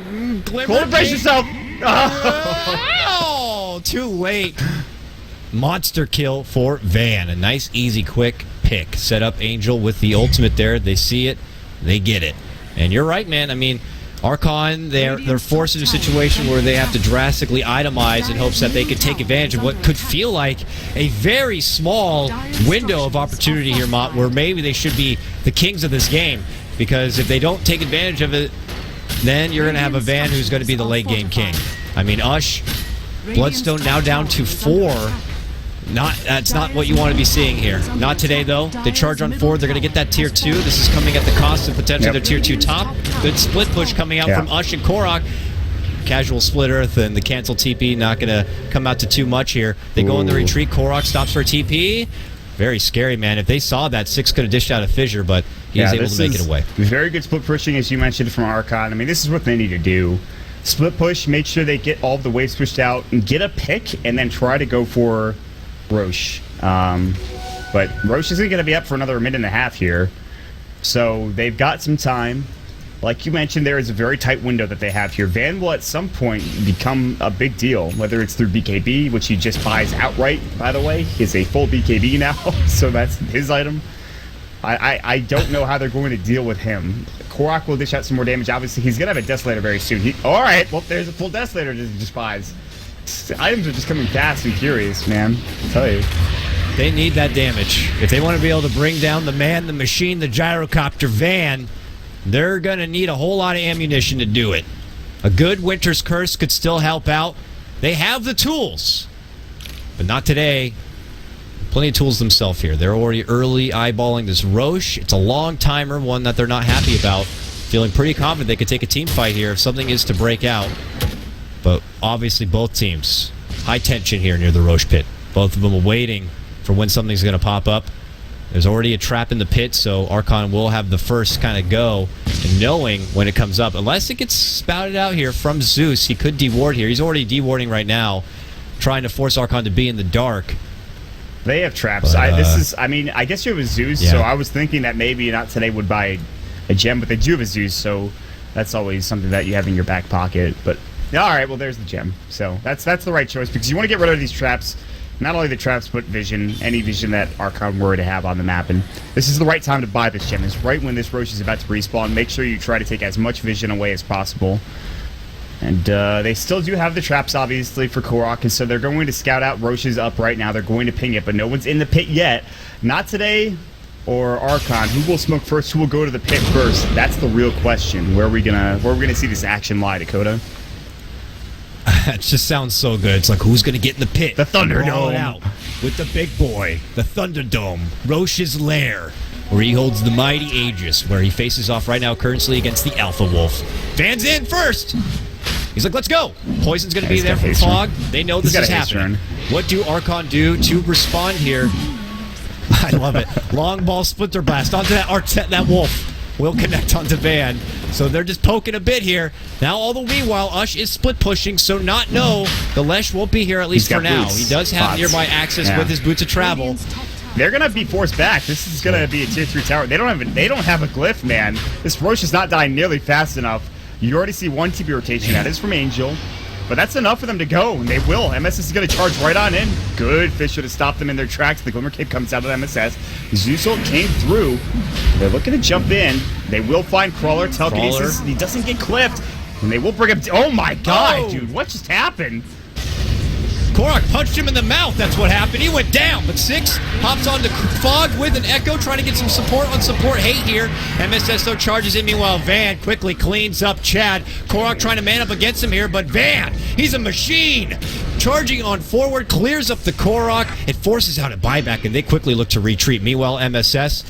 Glimmer brace yourself. Oh, too late. Monster kill for Van. A nice, easy, quick pick. Set up Angel with the ultimate there. They see it. They get it. And you're right, man. I mean, Archon, they're forced into a situation where they have to drastically itemize in hopes that they could take advantage of what could feel like a very small window of opportunity here, Mott, where maybe they should be the kings of this game. Because if they don't take advantage of it, then you're going to have a Van who's going to be the late game king. I mean, Ush, Bloodstone now down to 4. That's not what you want to be seeing here. Not today, though. They charge on 4. They're going to get that tier 2. This is coming at the cost of potentially their tier 2 top. Good split push coming out from Ush and Korok. Casual split earth and the cancel TP not going to come out to too much here. They go in the retreat. Korok stops for a TP. Very scary, man. If they saw that, 6 could have dished out a fissure, but he was able to make it away. Very good split pushing, as you mentioned, from Archon. I mean, this is what they need to do. Split push, make sure they get all of the waves pushed out, and get a pick, and then try to go for Roche. But Roche isn't going to be up for another minute and a half here. So they've got some time. Like you mentioned, there is a very tight window that they have here. Van will at some point become a big deal, whether it's through BKB, which he just buys outright, by the way. He's a full BKB now, so that's his item. I don't know how they're going to deal with him. Korok will dish out some more damage. Obviously, he's going to have a Desolator very soon. All right, well, there's a full Desolator to just buys. Items are just coming fast and furious, man. I'll tell you. They need that damage. If they want to be able to bring down the man, the machine, the gyrocopter Van, they're going to need a whole lot of ammunition to do it. A good Winter's Curse could still help out. They have the tools. But not today. Plenty of tools themselves here. They're already early eyeballing this Roche. It's a long timer, one that they're not happy about. Feeling pretty confident they could take a team fight here if something is to break out. But obviously both teams, high tension here near the Roche pit. Both of them are waiting for when something's going to pop up. There's already a trap in the pit, so Archon will have the first kind of go, and knowing when it comes up. Unless it gets spouted out here from Zeus, he could deward here. He's already dewarding right now, trying to force Archon to be in the dark. They have traps. But, I mean, I guess you have a Zeus, so I was thinking that maybe Not Today would buy a gem, but they do have a Zeus, so that's always something that you have in your back pocket. But all right, well, there's the gem. So that's the right choice because you want to get rid of these traps Not only the traps, but vision, any vision that Archon were to have on the map. And this is the right time to buy this gem. It's right when this Roche is about to respawn. Make sure you try to take as much vision away as possible. And they still do have the traps, obviously, for Korok, and so they're going to scout out Roche's up right now. They're going to ping it, but no one's in the pit yet. Not today or Archon. Who will smoke first? Who will go to the pit first? That's the real question. Where are we gonna see this action lie, Dakota? It just sounds so good. It's like, who's going to get in the pit? The Thunderdome. Roll it out with the big boy, the Thunderdome, Roche's lair, where he holds the mighty Aegis, where he faces off right now currently against the Alpha Wolf. Van's in first. He's like, let's go. Poison's going to be there from Fog. They know this is happening. What do Archon do to respond here? I love it. Long ball splinter blast onto that wolf. Will connect onto Van. So they're just poking a bit here. Now, all the meanwhile, Ush is split pushing, so the Lesh won't be here, at least for now. He does have nearby access with his boots of travel. They're gonna be forced back. This is gonna be a tier 3 tower. They don't have a glyph, man. This Roche is not dying nearly fast enough. You already see one TP rotation. That is from Angel. But that's enough for them to go, and they will. MSS is going to charge right on in. Good Fisher to stop them in their tracks. The Glimmer Cape comes out of MSS. Zeusol came through. They're looking to jump in. They will find Crawler. Telekinesis. He doesn't get clipped. And they will bring him... Oh, my God, dude. What just happened? Korok punched him in the mouth. That's what happened. He went down, but Six hops onto Fog with an Echo, trying to get some support on support hate here. MSS, though, charges in. Meanwhile, Van quickly cleans up Chad. Korok trying to man up against him here, but Van, he's a machine. Charging on forward, clears up the Korok. It forces out a buyback, and they quickly look to retreat. Meanwhile, MSS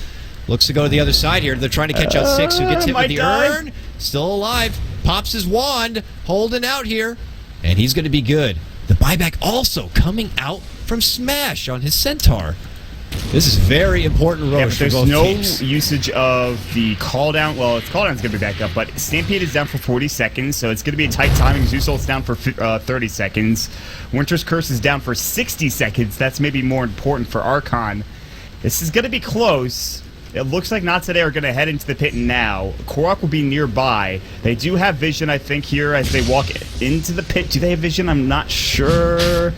looks to go to the other side here. They're trying to catch out Six, who gets hit with the urn. Still alive. Pops his wand, holding out here, and he's going to be good. The buyback also coming out from Smash on his Centaur. This is very important Roche for both teams. There's no usage of the call down. Well, its call down is going to be back up, but Stampede is down for 40 seconds, so it's going to be a tight timing. Zeusol's down for 30 seconds. Winter's Curse is down for 60 seconds. That's maybe more important for Archon. This is going to be close. It looks like Not Today are going to head into the pit now. Korok will be nearby. They do have vision, I think, here as they walk into the pit. Do they have vision? I'm not sure.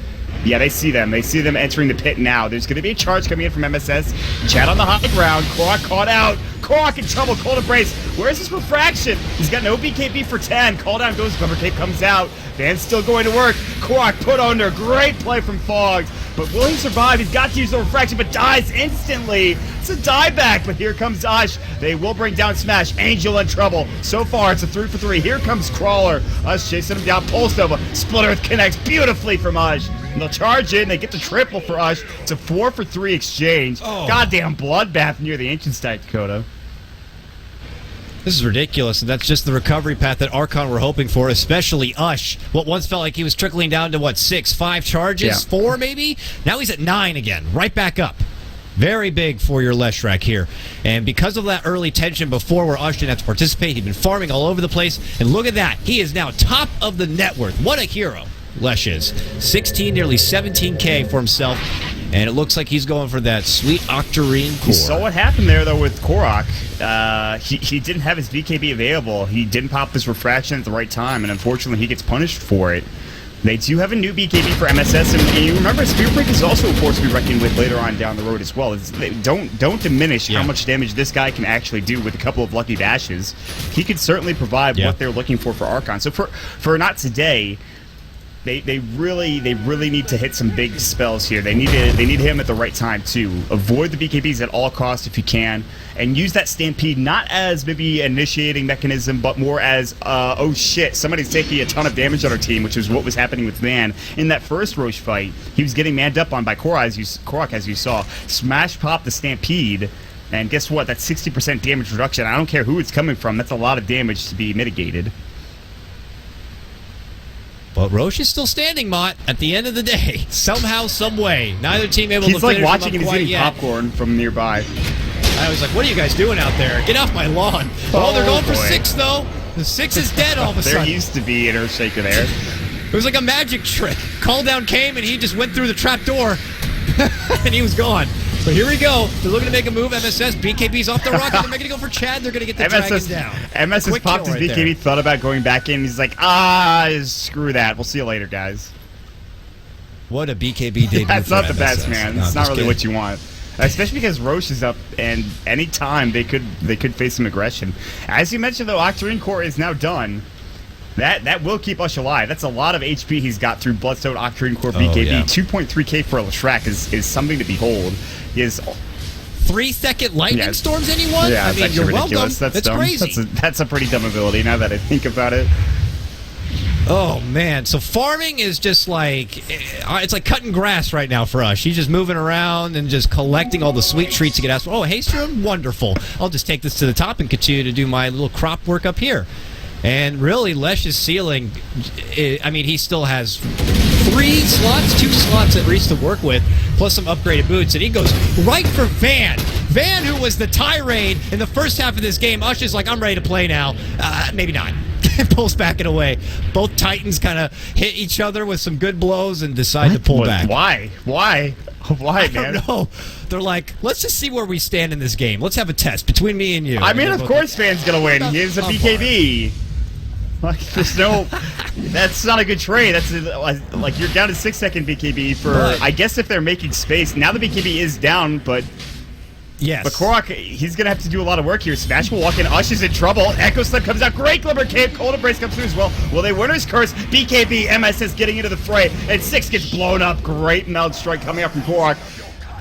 Yeah, they see them. They see them entering the pit now. There's going to be a charge coming in from MSS. Chad on the high ground. Korok caught out. Korok in trouble. Cold Embrace. Where's his refraction? He's got no BKB for 10. Call down goes. Glimmer Cape comes out. Van's still going to work. Korok put under. Great play from Fog. But will he survive? He's got to use the refraction, but dies instantly. It's a dieback, but here comes Ush. They will bring down Smash. Angel in trouble. So far, it's a 3 for 3. Here comes Crawler. Ush chasing him down. Pulse Nova. Split Earth connects beautifully from Ush. And they'll charge in. They get the triple for Ush. It's a 4 for 3 exchange. Goddamn bloodbath near the Ancient Stack, Dakota. This is ridiculous, and that's just the recovery path that Archon were hoping for, especially Ush. What once felt like he was trickling down to, what, 6, 5 charges? 4, maybe? Now he's at 9 again, right back up. Very big for your Leshrac here. And because of that early tension before where Ush didn't have to participate, he'd been farming all over the place. And look at that. He is now top of the net worth. What a hero Lesh is. 16, nearly 17K for himself. And it looks like he's going for that sweet Octarine core. You saw what happened there, though, with Korok. He didn't have his BKB available. He didn't pop this refraction at the right time, and unfortunately, he gets punished for it. They do have a new BKB for MSS, and you remember, Spear Break is also a force to be reckoned with later on down the road as well. Don't diminish how much damage this guy can actually do with a couple of lucky dashes. He could certainly provide what they're looking for Archon. So for Not Today, They really need to hit some big spells here. They need him at the right time too. Avoid the BKBs at all costs if you can, and use that Stampede not as maybe an initiating mechanism, but more as oh shit, somebody's taking a ton of damage on our team, which is what was happening with Van in that first Roche fight. He was getting manned up on by Korok, as you saw. Smash pop the Stampede. And guess what? That's 60% damage reduction. I don't care who it's coming from. That's a lot of damage to be mitigated. But Roche is still standing, Mott, at the end of the day. Somehow, some way. Neither team able to finish. He's like watching and he's eating popcorn from nearby. I was like, what are you guys doing out there? Get off my lawn. Oh, they're going for 6, though. The 6 is dead all of a sudden. There used to be an Earthshaker there. It was like a magic trick. Call down came, and he just went through the trap door, and he was gone. So here we go. They're looking to make a move. MSS, BKB's off the rocket. They're going to go for Chad. They're going to get the dragon down. MSS popped his BKB, thought about going back in. He's like, screw that. We'll see you later, guys. What a BKB debut. That's for not the MSS. best, man. No, It's not just really kidding. what you want. Especially because Roche is up, and any time they could face some aggression. As you mentioned, though, Octarine Core is now done. That will keep Ush alive. That's a lot of HP he's got through Bloodstone, Octarine Core, BKB. yeah. 2.3k for Leshrac is something to behold. He is 3-second lightning storms, anyone? Yeah, I it's mean, actually you're ridiculous. welcome. That's dumb. Crazy. That's a pretty dumb ability now that I think about it. Oh, man. So farming is just like, it's like cutting grass right now for us. She's just moving around and just collecting all the sweet treats to get asked for. Oh, Haystrom, wonderful. I'll just take this to the top and continue to do my little crop work up here. And really, Lesh's ceiling, I mean, he still has 2 slots at least to work with, plus some upgraded boots, and he goes right for Van. Van, who was the tirade in the first half of this game. Ush is like, I'm ready to play now. Maybe not. Pulls back and away. Both Titans kind of hit each other with some good blows and decide to pull back. Why? Why, I man? don't know. They're like, let's just see where we stand in this game. Let's have a test between me and you. I mean, of course Van's going to win. He is a BKB. Like, there's no... That's not a good trade. That's like you're down to 6-second BKB for... I guess if they're making space. Now the BKB is down, but... Yes. But Korok, he's going to have to do a lot of work here. Smash will walk in. Ush is in trouble. Echo Slip comes out. Great Glimmer Cape. Cold Embrace comes through as well. Will they Winner's Curse? BKB, MSS getting into the fray. And 6 gets blown up. Great Meld Strike coming up from Korok.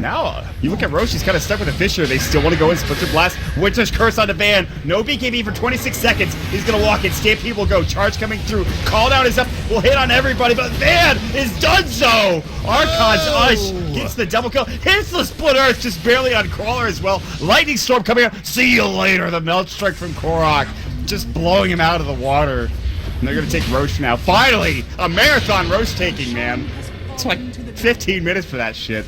Now, you look at Roche, he's kind of stuck with a Fisher. They still want to go in. Splinter Blast. Winter's Curse on the Van. No BKB for 26 seconds. He's going to walk in. Stampede will go. Charge coming through. Call down is up. Will hit on everybody, but Van is done so. Archon's Ush gets the double kill. Hits the Split Earth just barely on Crawler as well. Lightning Storm coming out. See you later. The Melt Strike from Korok. Just blowing him out of the water. And they're going to take Roche now. Finally, a marathon Roche taking, man. It's like 15 minutes for that shit.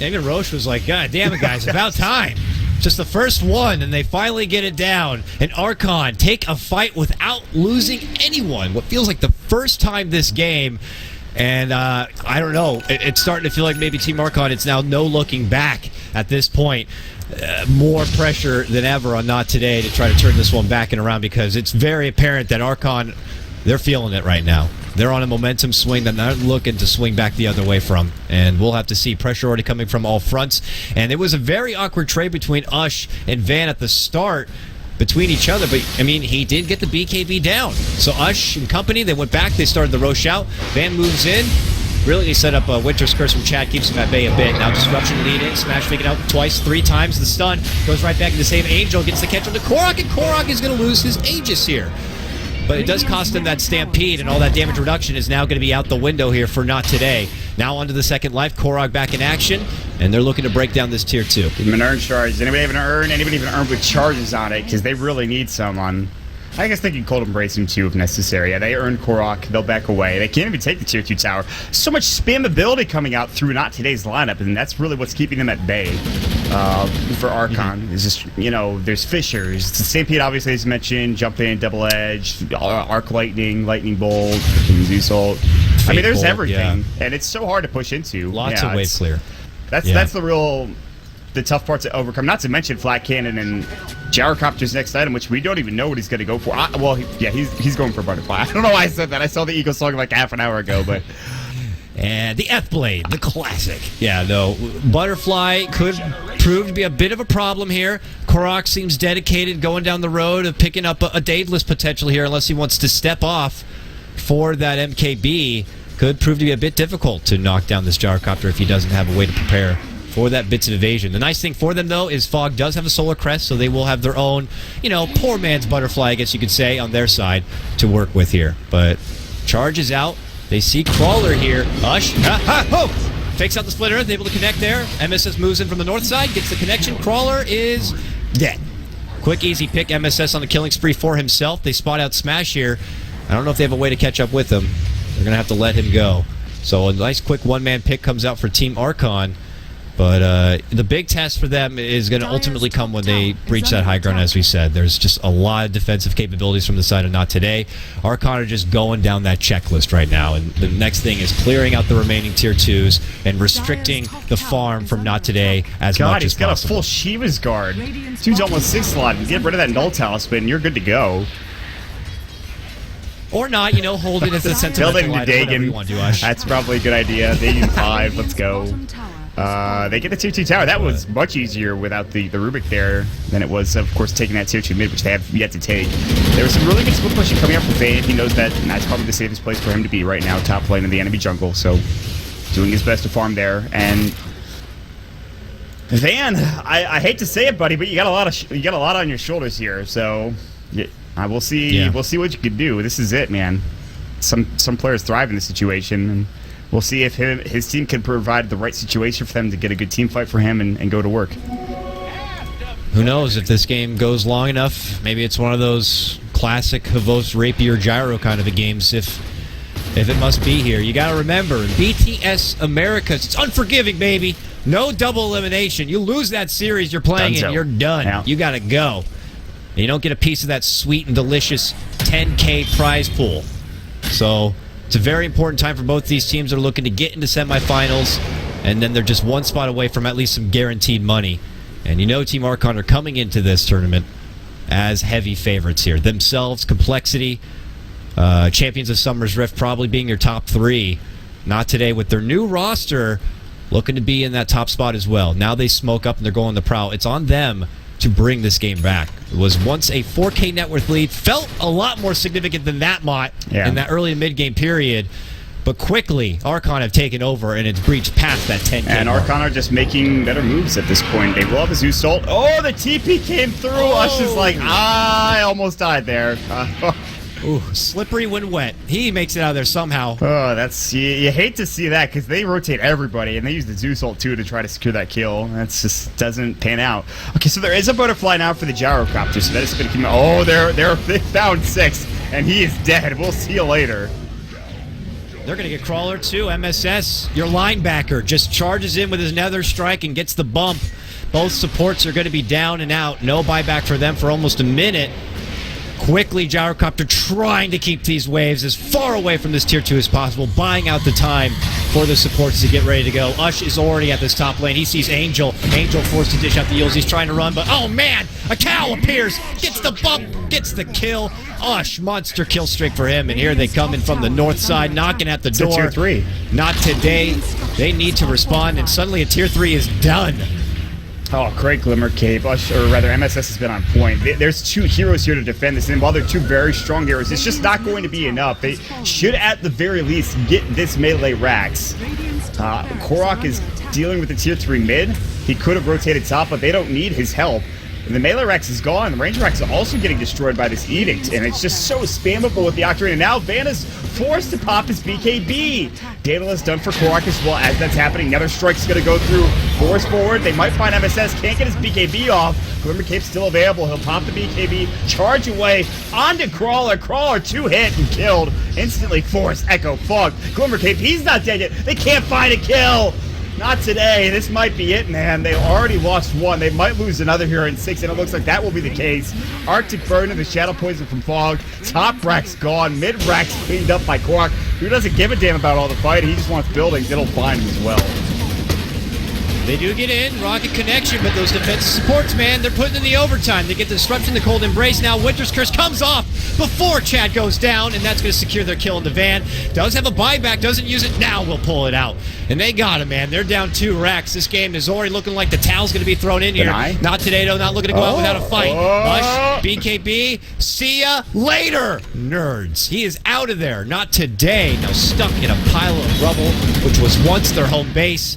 Even Roche was like, God damn it, guys, about time. Just the first one, and they finally get it down. And Archon take a fight without losing anyone. What feels like the first time this game. And I don't know. It's starting to feel like maybe Team Archon, it's now no looking back at this point. More pressure than ever on NoT today to try to turn this one back and around, because it's very apparent that Archon, they're feeling it right now. They're on a momentum swing that they're not looking to swing back the other way from. And we'll have to see pressure already coming from all fronts. And it was a very awkward trade between Ush and Van at the start between each other. But, I mean, he did get the BKB down. So Ush and company, they went back. They started the Roche out. Van moves in. Really, he set up a Winter's Curse from Chad, keeps him at bay a bit. Now Disruption lead in, Smash making out twice, 3 times. The stun goes right back to the same Angel, gets the catch on the Korok, and Korok is going to lose his Aegis here. But it does cost him that Stampede, and all that damage reduction is now going to be out the window here for NoT today. Now onto the second life, Korok back in action, and they're looking to break down this tier 2. Give him an earn charge. Anybody have an earn? Anybody even earn with charges on it? Because they really need some on... I guess they can Cold Embrace him too if necessary. Yeah, they earn Korok. They'll back away. They can't even take the tier 2 tower. So much spammability coming out through NoT today's lineup, and that's really what's keeping them at bay. For Archon, it's just, you know, there's Fishers. The Stampede, obviously, as mentioned, Jump In, Double Edge, Arc Lightning, Lightning Bolt, Zeus Ult. I mean, there's Bolt, everything, and it's so hard to push into. Lots of wave clear. That's the tough part to overcome. Not to mention Flat Cannon and Gyrocopter's next item, which we don't even know what he's going to go for. He's going for Butterfly. I don't know why I said that. I saw the Eagle song like half an hour ago, but... And the F-Blade, the classic. Yeah, no, Butterfly could prove to be a bit of a problem here. Korok seems dedicated going down the road of picking up a Daedalus potential here, unless he wants to step off for that MKB. Could prove to be a bit difficult to knock down this Gyrocopter if he doesn't have a way to prepare for that bits of evasion. The nice thing for them, though, is Fog does have a Solar Crest, so they will have their own, you know, poor man's Butterfly, I guess you could say, on their side to work with here. But charge is out. They see Crawler here. Ush. Fakes out the Split Earth, able to connect there. MSS moves in from the north side, gets the connection. Crawler is dead. Quick, easy pick. MSS on the killing spree for himself. They spot out Smash here. I don't know if they have a way to catch up with him. They're going to have to let him go. So a nice quick one-man pick comes out for Team Archon. But the big test for them is going to ultimately come when they reach that high ground, as we said. There's just a lot of defensive capabilities from the side of NoT today. Archon are just going down that checklist right now, and the next thing is clearing out the remaining tier 2s and restricting the farm from NoT today as much as possible. God, he's got a full Shiva's Guard. Dude's almost 6 slot. Get rid of that Null Talisman, you're good to go. Or not, you know, hold it as a sentimental Build it into item, whatever you Dagon. want to do, Ush. That's probably a good idea. Dagon 5, let's go. They get the tier 2 tower. That was much easier without the Rubik there than it was, of course, taking that tier 2 mid, which they have yet to take. There was some really good split pushing coming up for Vayne. He knows that, and that's probably the safest place for him to be right now, top lane in the enemy jungle. So, doing his best to farm there. And Van, I hate to say it, buddy, but you got a lot on your shoulders here. So, yeah, we'll see. Yeah. We'll see what you can do. This is it, man. Some players thrive in this situation. And we'll see if his team can provide the right situation for them to get a good team fight for him and go to work. Who knows if this game goes long enough? Maybe it's one of those classic Havos Rapier Gyro kind of a games if it must be here. You got to remember, in BTS Americas, it's unforgiving, baby. No double elimination. You lose that series you're playing Dunzo. and you're done. Yeah. You got to go. And you don't get a piece of that sweet and delicious 10K prize pool. So it's a very important time for both these teams that are looking to get into semifinals, and then they're just one spot away from at least some guaranteed money. And you know Team Archon are coming into this tournament as heavy favorites here. Themselves, Complexity, Champions of Summer's Rift probably being your top 3. Not today with their new roster looking to be in that top spot as well. Now they smoke up and they're going the prowl. It's on them to bring this game back. It was once a 4K net worth lead. Felt a lot more significant than that, Mott, in that early and mid-game period. But quickly, Archon have taken over, and it's breached past that 10K And mark. Archon are just making better moves at this point. They will have a Zeus Salt. Oh, the TP came through. Ush is like, I almost died there. Ooh, slippery when wet. He makes it out of there somehow. Oh, that's you hate to see that because they rotate everybody and they use the Zeus ult too to try to secure that kill. That just doesn't pan out. Okay, so there is a butterfly now for the gyrocopter, so that is going to keep. Oh, they found 6 and he is dead. We'll see you later. They're going to get Crawler too. MSS, your linebacker, just charges in with his nether strike and gets the bump. Both supports are going to be down and out. No buyback for them for almost a minute. Quickly, Gyrocopter trying to keep these waves as far away from this tier 2 as possible, buying out the time for the supports to get ready to go. Ush is already at this top lane. He sees Angel. Angel forced to dish out the heals. He's trying to run, but oh man, a cow appears, gets the bump, gets the kill. Ush, monster kill streak for him, and here they come in from the north side, knocking at the door. It's a tier 3. Not today. They need to respond, and suddenly a tier 3 is done. Oh, great Glimmer Cape. Or rather, MSS has been on point. There's 2 heroes here to defend this, and while they're 2 very strong heroes, it's just not going to be enough. They should, at the very least, get this melee Rax. Korok is dealing with the tier 3 mid. He could have rotated top, but they don't need his help. And the melee Rex is gone. The range Rex is also getting destroyed by this Edict, and it's just so spammable with the Octarine. And now Vanna's forced to pop his BKB. Daedalus done for Korok as well. As that's happening, Nether Strike's going to go through. Force forward. They might find MSS. Can't get his BKB off. Glimmer Cape's still available. He'll pop the BKB, charge away onto Crawler. Crawler 2-hit and killed. Instantly Force Echo Fog. Glimmer Cape, he's not dead yet. They can't find a kill. Not today. This might be it, man. They already lost 1. They might lose another here in 6, and it looks like that will be the case. Arctic Burn and the Shadow Poison from Fog. Top Rack's gone. Mid Rack's cleaned up by Korok, who doesn't give a damn about all the fighting. He just wants buildings. It'll find him as well. They do get in, Rocket Connection, but those defensive supports, man, they're putting in the overtime. They get the disruption, the Cold Embrace. Now Winter's Curse comes off before Chad goes down, and that's going to secure their kill in the van. Does have a buyback, doesn't use it. Now we'll pull it out. And they got him, man. They're down 2 racks. This game is already looking like the towel's going to be thrown in here. Not today, though. Not looking to go out without a fight. Ush, BKB, see ya later, nerds. He is out of there. Not today. Now stuck in a pile of rubble, which was once their home base.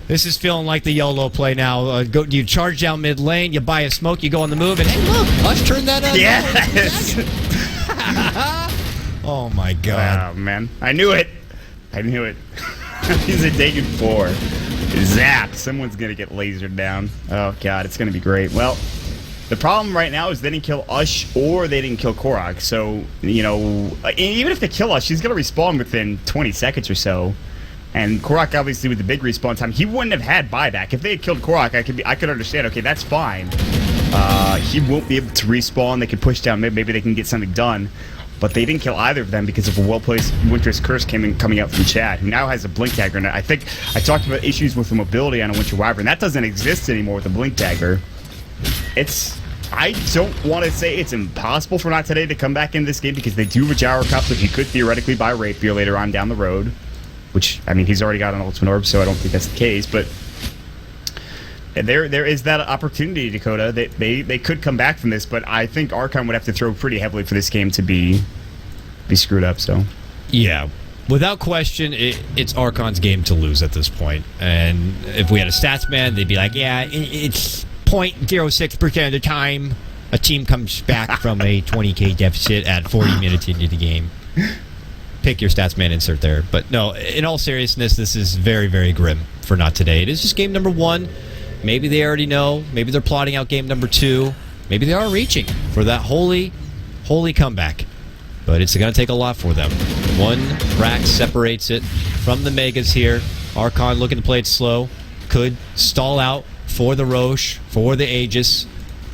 This is feeling like the YOLO play now. You charge down mid lane, you buy a smoke, you go on the move, and hey, look, Ush turned that on. Yes! Oh my god. Oh, man. I knew it. I knew it. He's a Dagon 4. Zap. Someone's going to get lasered down. Oh, God. It's going to be great. Well, the problem right now is they didn't kill Ush or they didn't kill Korok. So, you know, even if they kill Ush, he's going to respawn within 20 seconds or so. And Korok, obviously, with the big respawn time, he wouldn't have had buyback. If they had killed Korok, I could understand. Okay, that's fine. He won't be able to respawn. They could push down. Maybe they can get something done. But they didn't kill either of them because of a well-placed Winter's Curse coming out from Chad, who now has a Blink Dagger. And I think I talked about issues with the mobility on a Winter Wyvern. That doesn't exist anymore with the Blink Dagger. It's I don't want to say it's impossible for Not Today to come back in this game because they do have a Gyro Cup, so he could theoretically buy Rapier later on down the road. Which, I mean, he's already got an Ultimate Orb, so I don't think that's the case, but there is that opportunity, Dakota. They could come back from this, but I think Archon would have to throw pretty heavily for this game to be screwed up, so. Yeah. Without question, it's Archon's game to lose at this point. And if we had a stats man, they'd be like, yeah, it's 0.06% of the time a team comes back from a 20k deficit at 40 minutes into the game. Pick your stats man insert there. But no, in all seriousness, this is very, very grim for Not Today. It is just game number 1. Maybe they already know. Maybe they're plotting out game number 2. Maybe they are reaching for that holy comeback. But it's going to take a lot for them. One rack separates it from the Megas here. Archon looking to play it slow. Could stall out for the Roche, for the Aegis.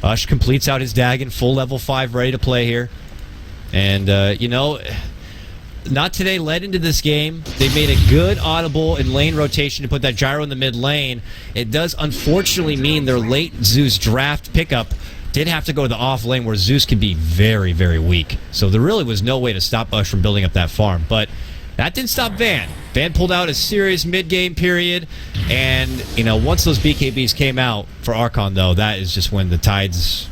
Ush completes out his Dagon, full level 5, ready to play here. And, you know, Not Today led into this game. They made a good audible and lane rotation to put that Gyro in the mid lane. It does unfortunately mean their late Zeus draft pickup did have to go to the off lane where Zeus can be very, very weak. So there really was no way to stop Ush from building up that farm. But that didn't stop Van. Van pulled out a serious mid-game period. And, you know, once those BKBs came out for Archon, though, that is just when the tides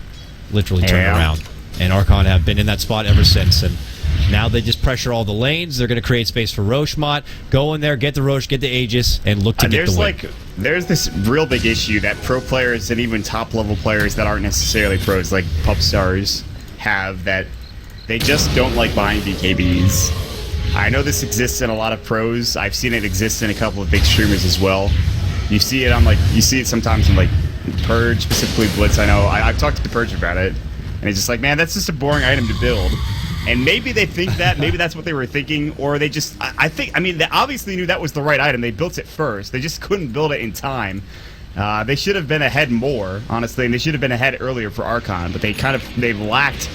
literally turned around. And Archon have been in that spot ever since. And now they just pressure all the lanes. They're going to create space for Rochemont. Go in there, get the Roche, get the Aegis, and look to get the win. There's this real big issue that pro players and even top-level players that aren't necessarily pros, like pub stars, have, that they just don't like buying BKBs. I know this exists in a lot of pros. I've seen it exist in a couple of big streamers as well. You see it on, like, you see it sometimes in, like, Purge, specifically Blitz. I know I've talked to the Purge about it, and it's just like, man, that's just a boring item to build. And maybe they think that, maybe that's what they were thinking, or they just, I mean, they obviously knew that was the right item. They built it first. They just couldn't build it in time. They should have been ahead more, honestly, and they should have been ahead earlier for Archon, but they've lacked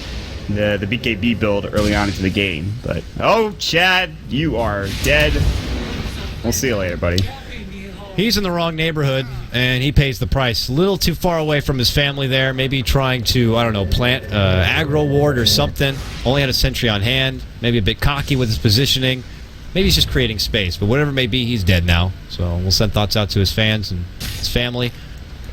the BKB build early on into the game. But, oh, Chad, you are dead. We'll see you later, buddy. He's in the wrong neighborhood, and he pays the price. A little too far away from his family there. Maybe trying to, I don't know, plant aggro ward or something. Only had a sentry on hand. Maybe a bit cocky with his positioning. Maybe he's just creating space. But whatever it may be, he's dead now. So we'll send thoughts out to his fans and his family.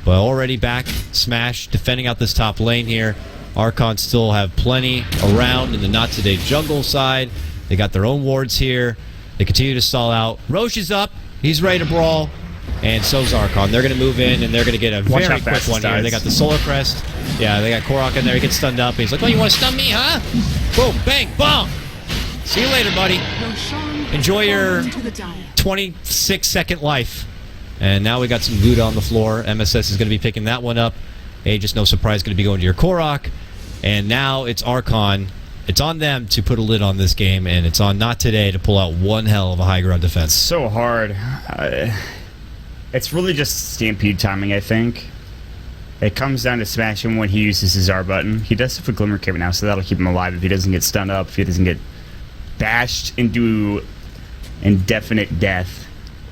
But already back, Smash, defending out this top lane here. Archon still have plenty around in the Not Today jungle side. They got their own wards here. They continue to stall out. Roche is up. He's ready to brawl. And so's Archon. They're going to move in, and they're going to get a very quick one here. They got the Solar Crest. Yeah, they got Korok in there. He gets stunned up. He's like, oh, you want to stun me, huh? Boom, bang, bong. See you later, buddy. Enjoy your 26-second life. And now we got some Gouda on the floor. MSS is going to be picking that one up. Aegis, no surprise, going to be going to your Korok. And now it's Archon. It's on them to put a lid on this game, and it's on Not Today to pull out one hell of a high ground defense. So hard. It's really just Stampede timing, I think. It comes down to Smash him when he uses his R button. He does have a Glimmer Cape now, so that'll keep him alive if he doesn't get stunned up, if he doesn't get bashed into indefinite death.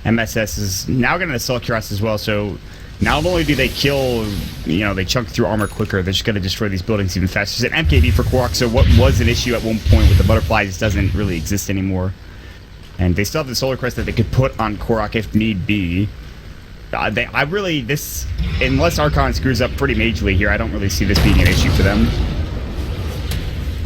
MSS is now going to Assault Cuirass as well, so not only do they kill, you know, they chunk through armor quicker, they're just going to destroy these buildings even faster. It's an MKB for Korok, so what was an issue at one point with the butterfly just doesn't really exist anymore. And they still have the Solar Crest that they could put on Korok if need be. Unless Archon screws up pretty majorly here, I don't really see this being an issue for them.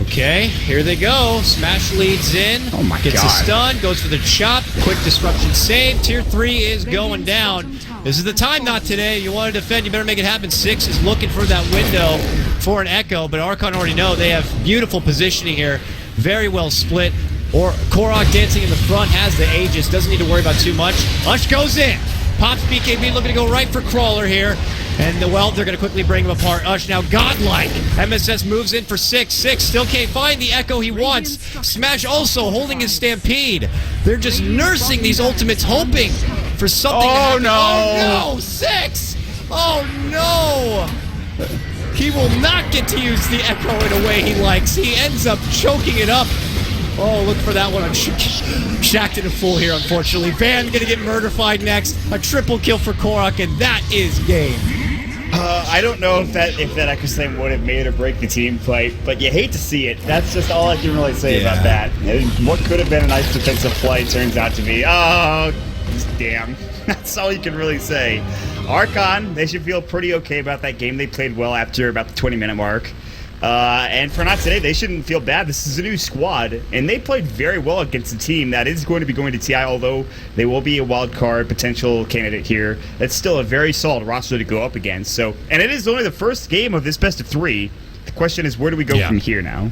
Okay, here they go. Smash leads in. Oh my Gets God. a stun, goes for the chop. Quick disruption save. Tier 3 is going down. This is the time, Not Today. You want to defend, you better make it happen. 6 is looking for that window for an Echo, but Archon already know they have beautiful positioning here. Very well split. Or Korok dancing in the front, has the Aegis, doesn't need to worry about too much. Ush goes in. Pops BKB looking to go right for Crawler here. And, well, they're going to quickly bring him apart. Ush now godlike. MSS moves in for 6. 6 still can't find the Echo he wants. Smash also holding his Stampede. They're just nursing these ultimates, hoping for something to happen. No. Oh, no! 6! Oh, no! He will not get to use the Echo in a way he likes. He ends up choking it up. Oh, look for that one. I'm Shacked in full here, unfortunately. Van gonna get murderfied next. A triple kill for Korok, and that is game. I don't know if that Echo Slam would have made or break the team fight, but you hate to see it. That's just all I can really say about that. What could have been a nice defensive play turns out to be, oh, damn. That's all you can really say. Archon, they should feel pretty okay about that game. They played well after about the 20-minute mark. And for NoT today, they shouldn't feel bad. This is a new squad, and they played very well against a team that is going to be going to TI, although they will be a wild card potential candidate here. That's still a very solid roster to go up against. So, and it is only the first game of this best of 3. The question is, where do we go from here now?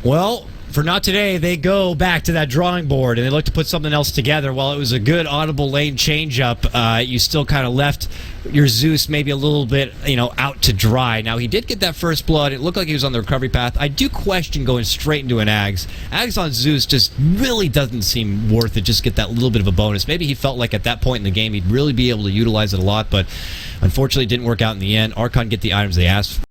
Well, for NoT today, they go back to that drawing board and they look to put something else together. While it was a good audible lane changeup, you still kind of left your Zeus maybe a little bit, out to dry. Now, he did get that first blood. It looked like he was on the recovery path. I do question going straight into an Ags. Ags on Zeus just really doesn't seem worth it. Just get that little bit of a bonus. Maybe he felt like at that point in the game he'd really be able to utilize it a lot, but unfortunately it didn't work out in the end. Archon get the items they asked for.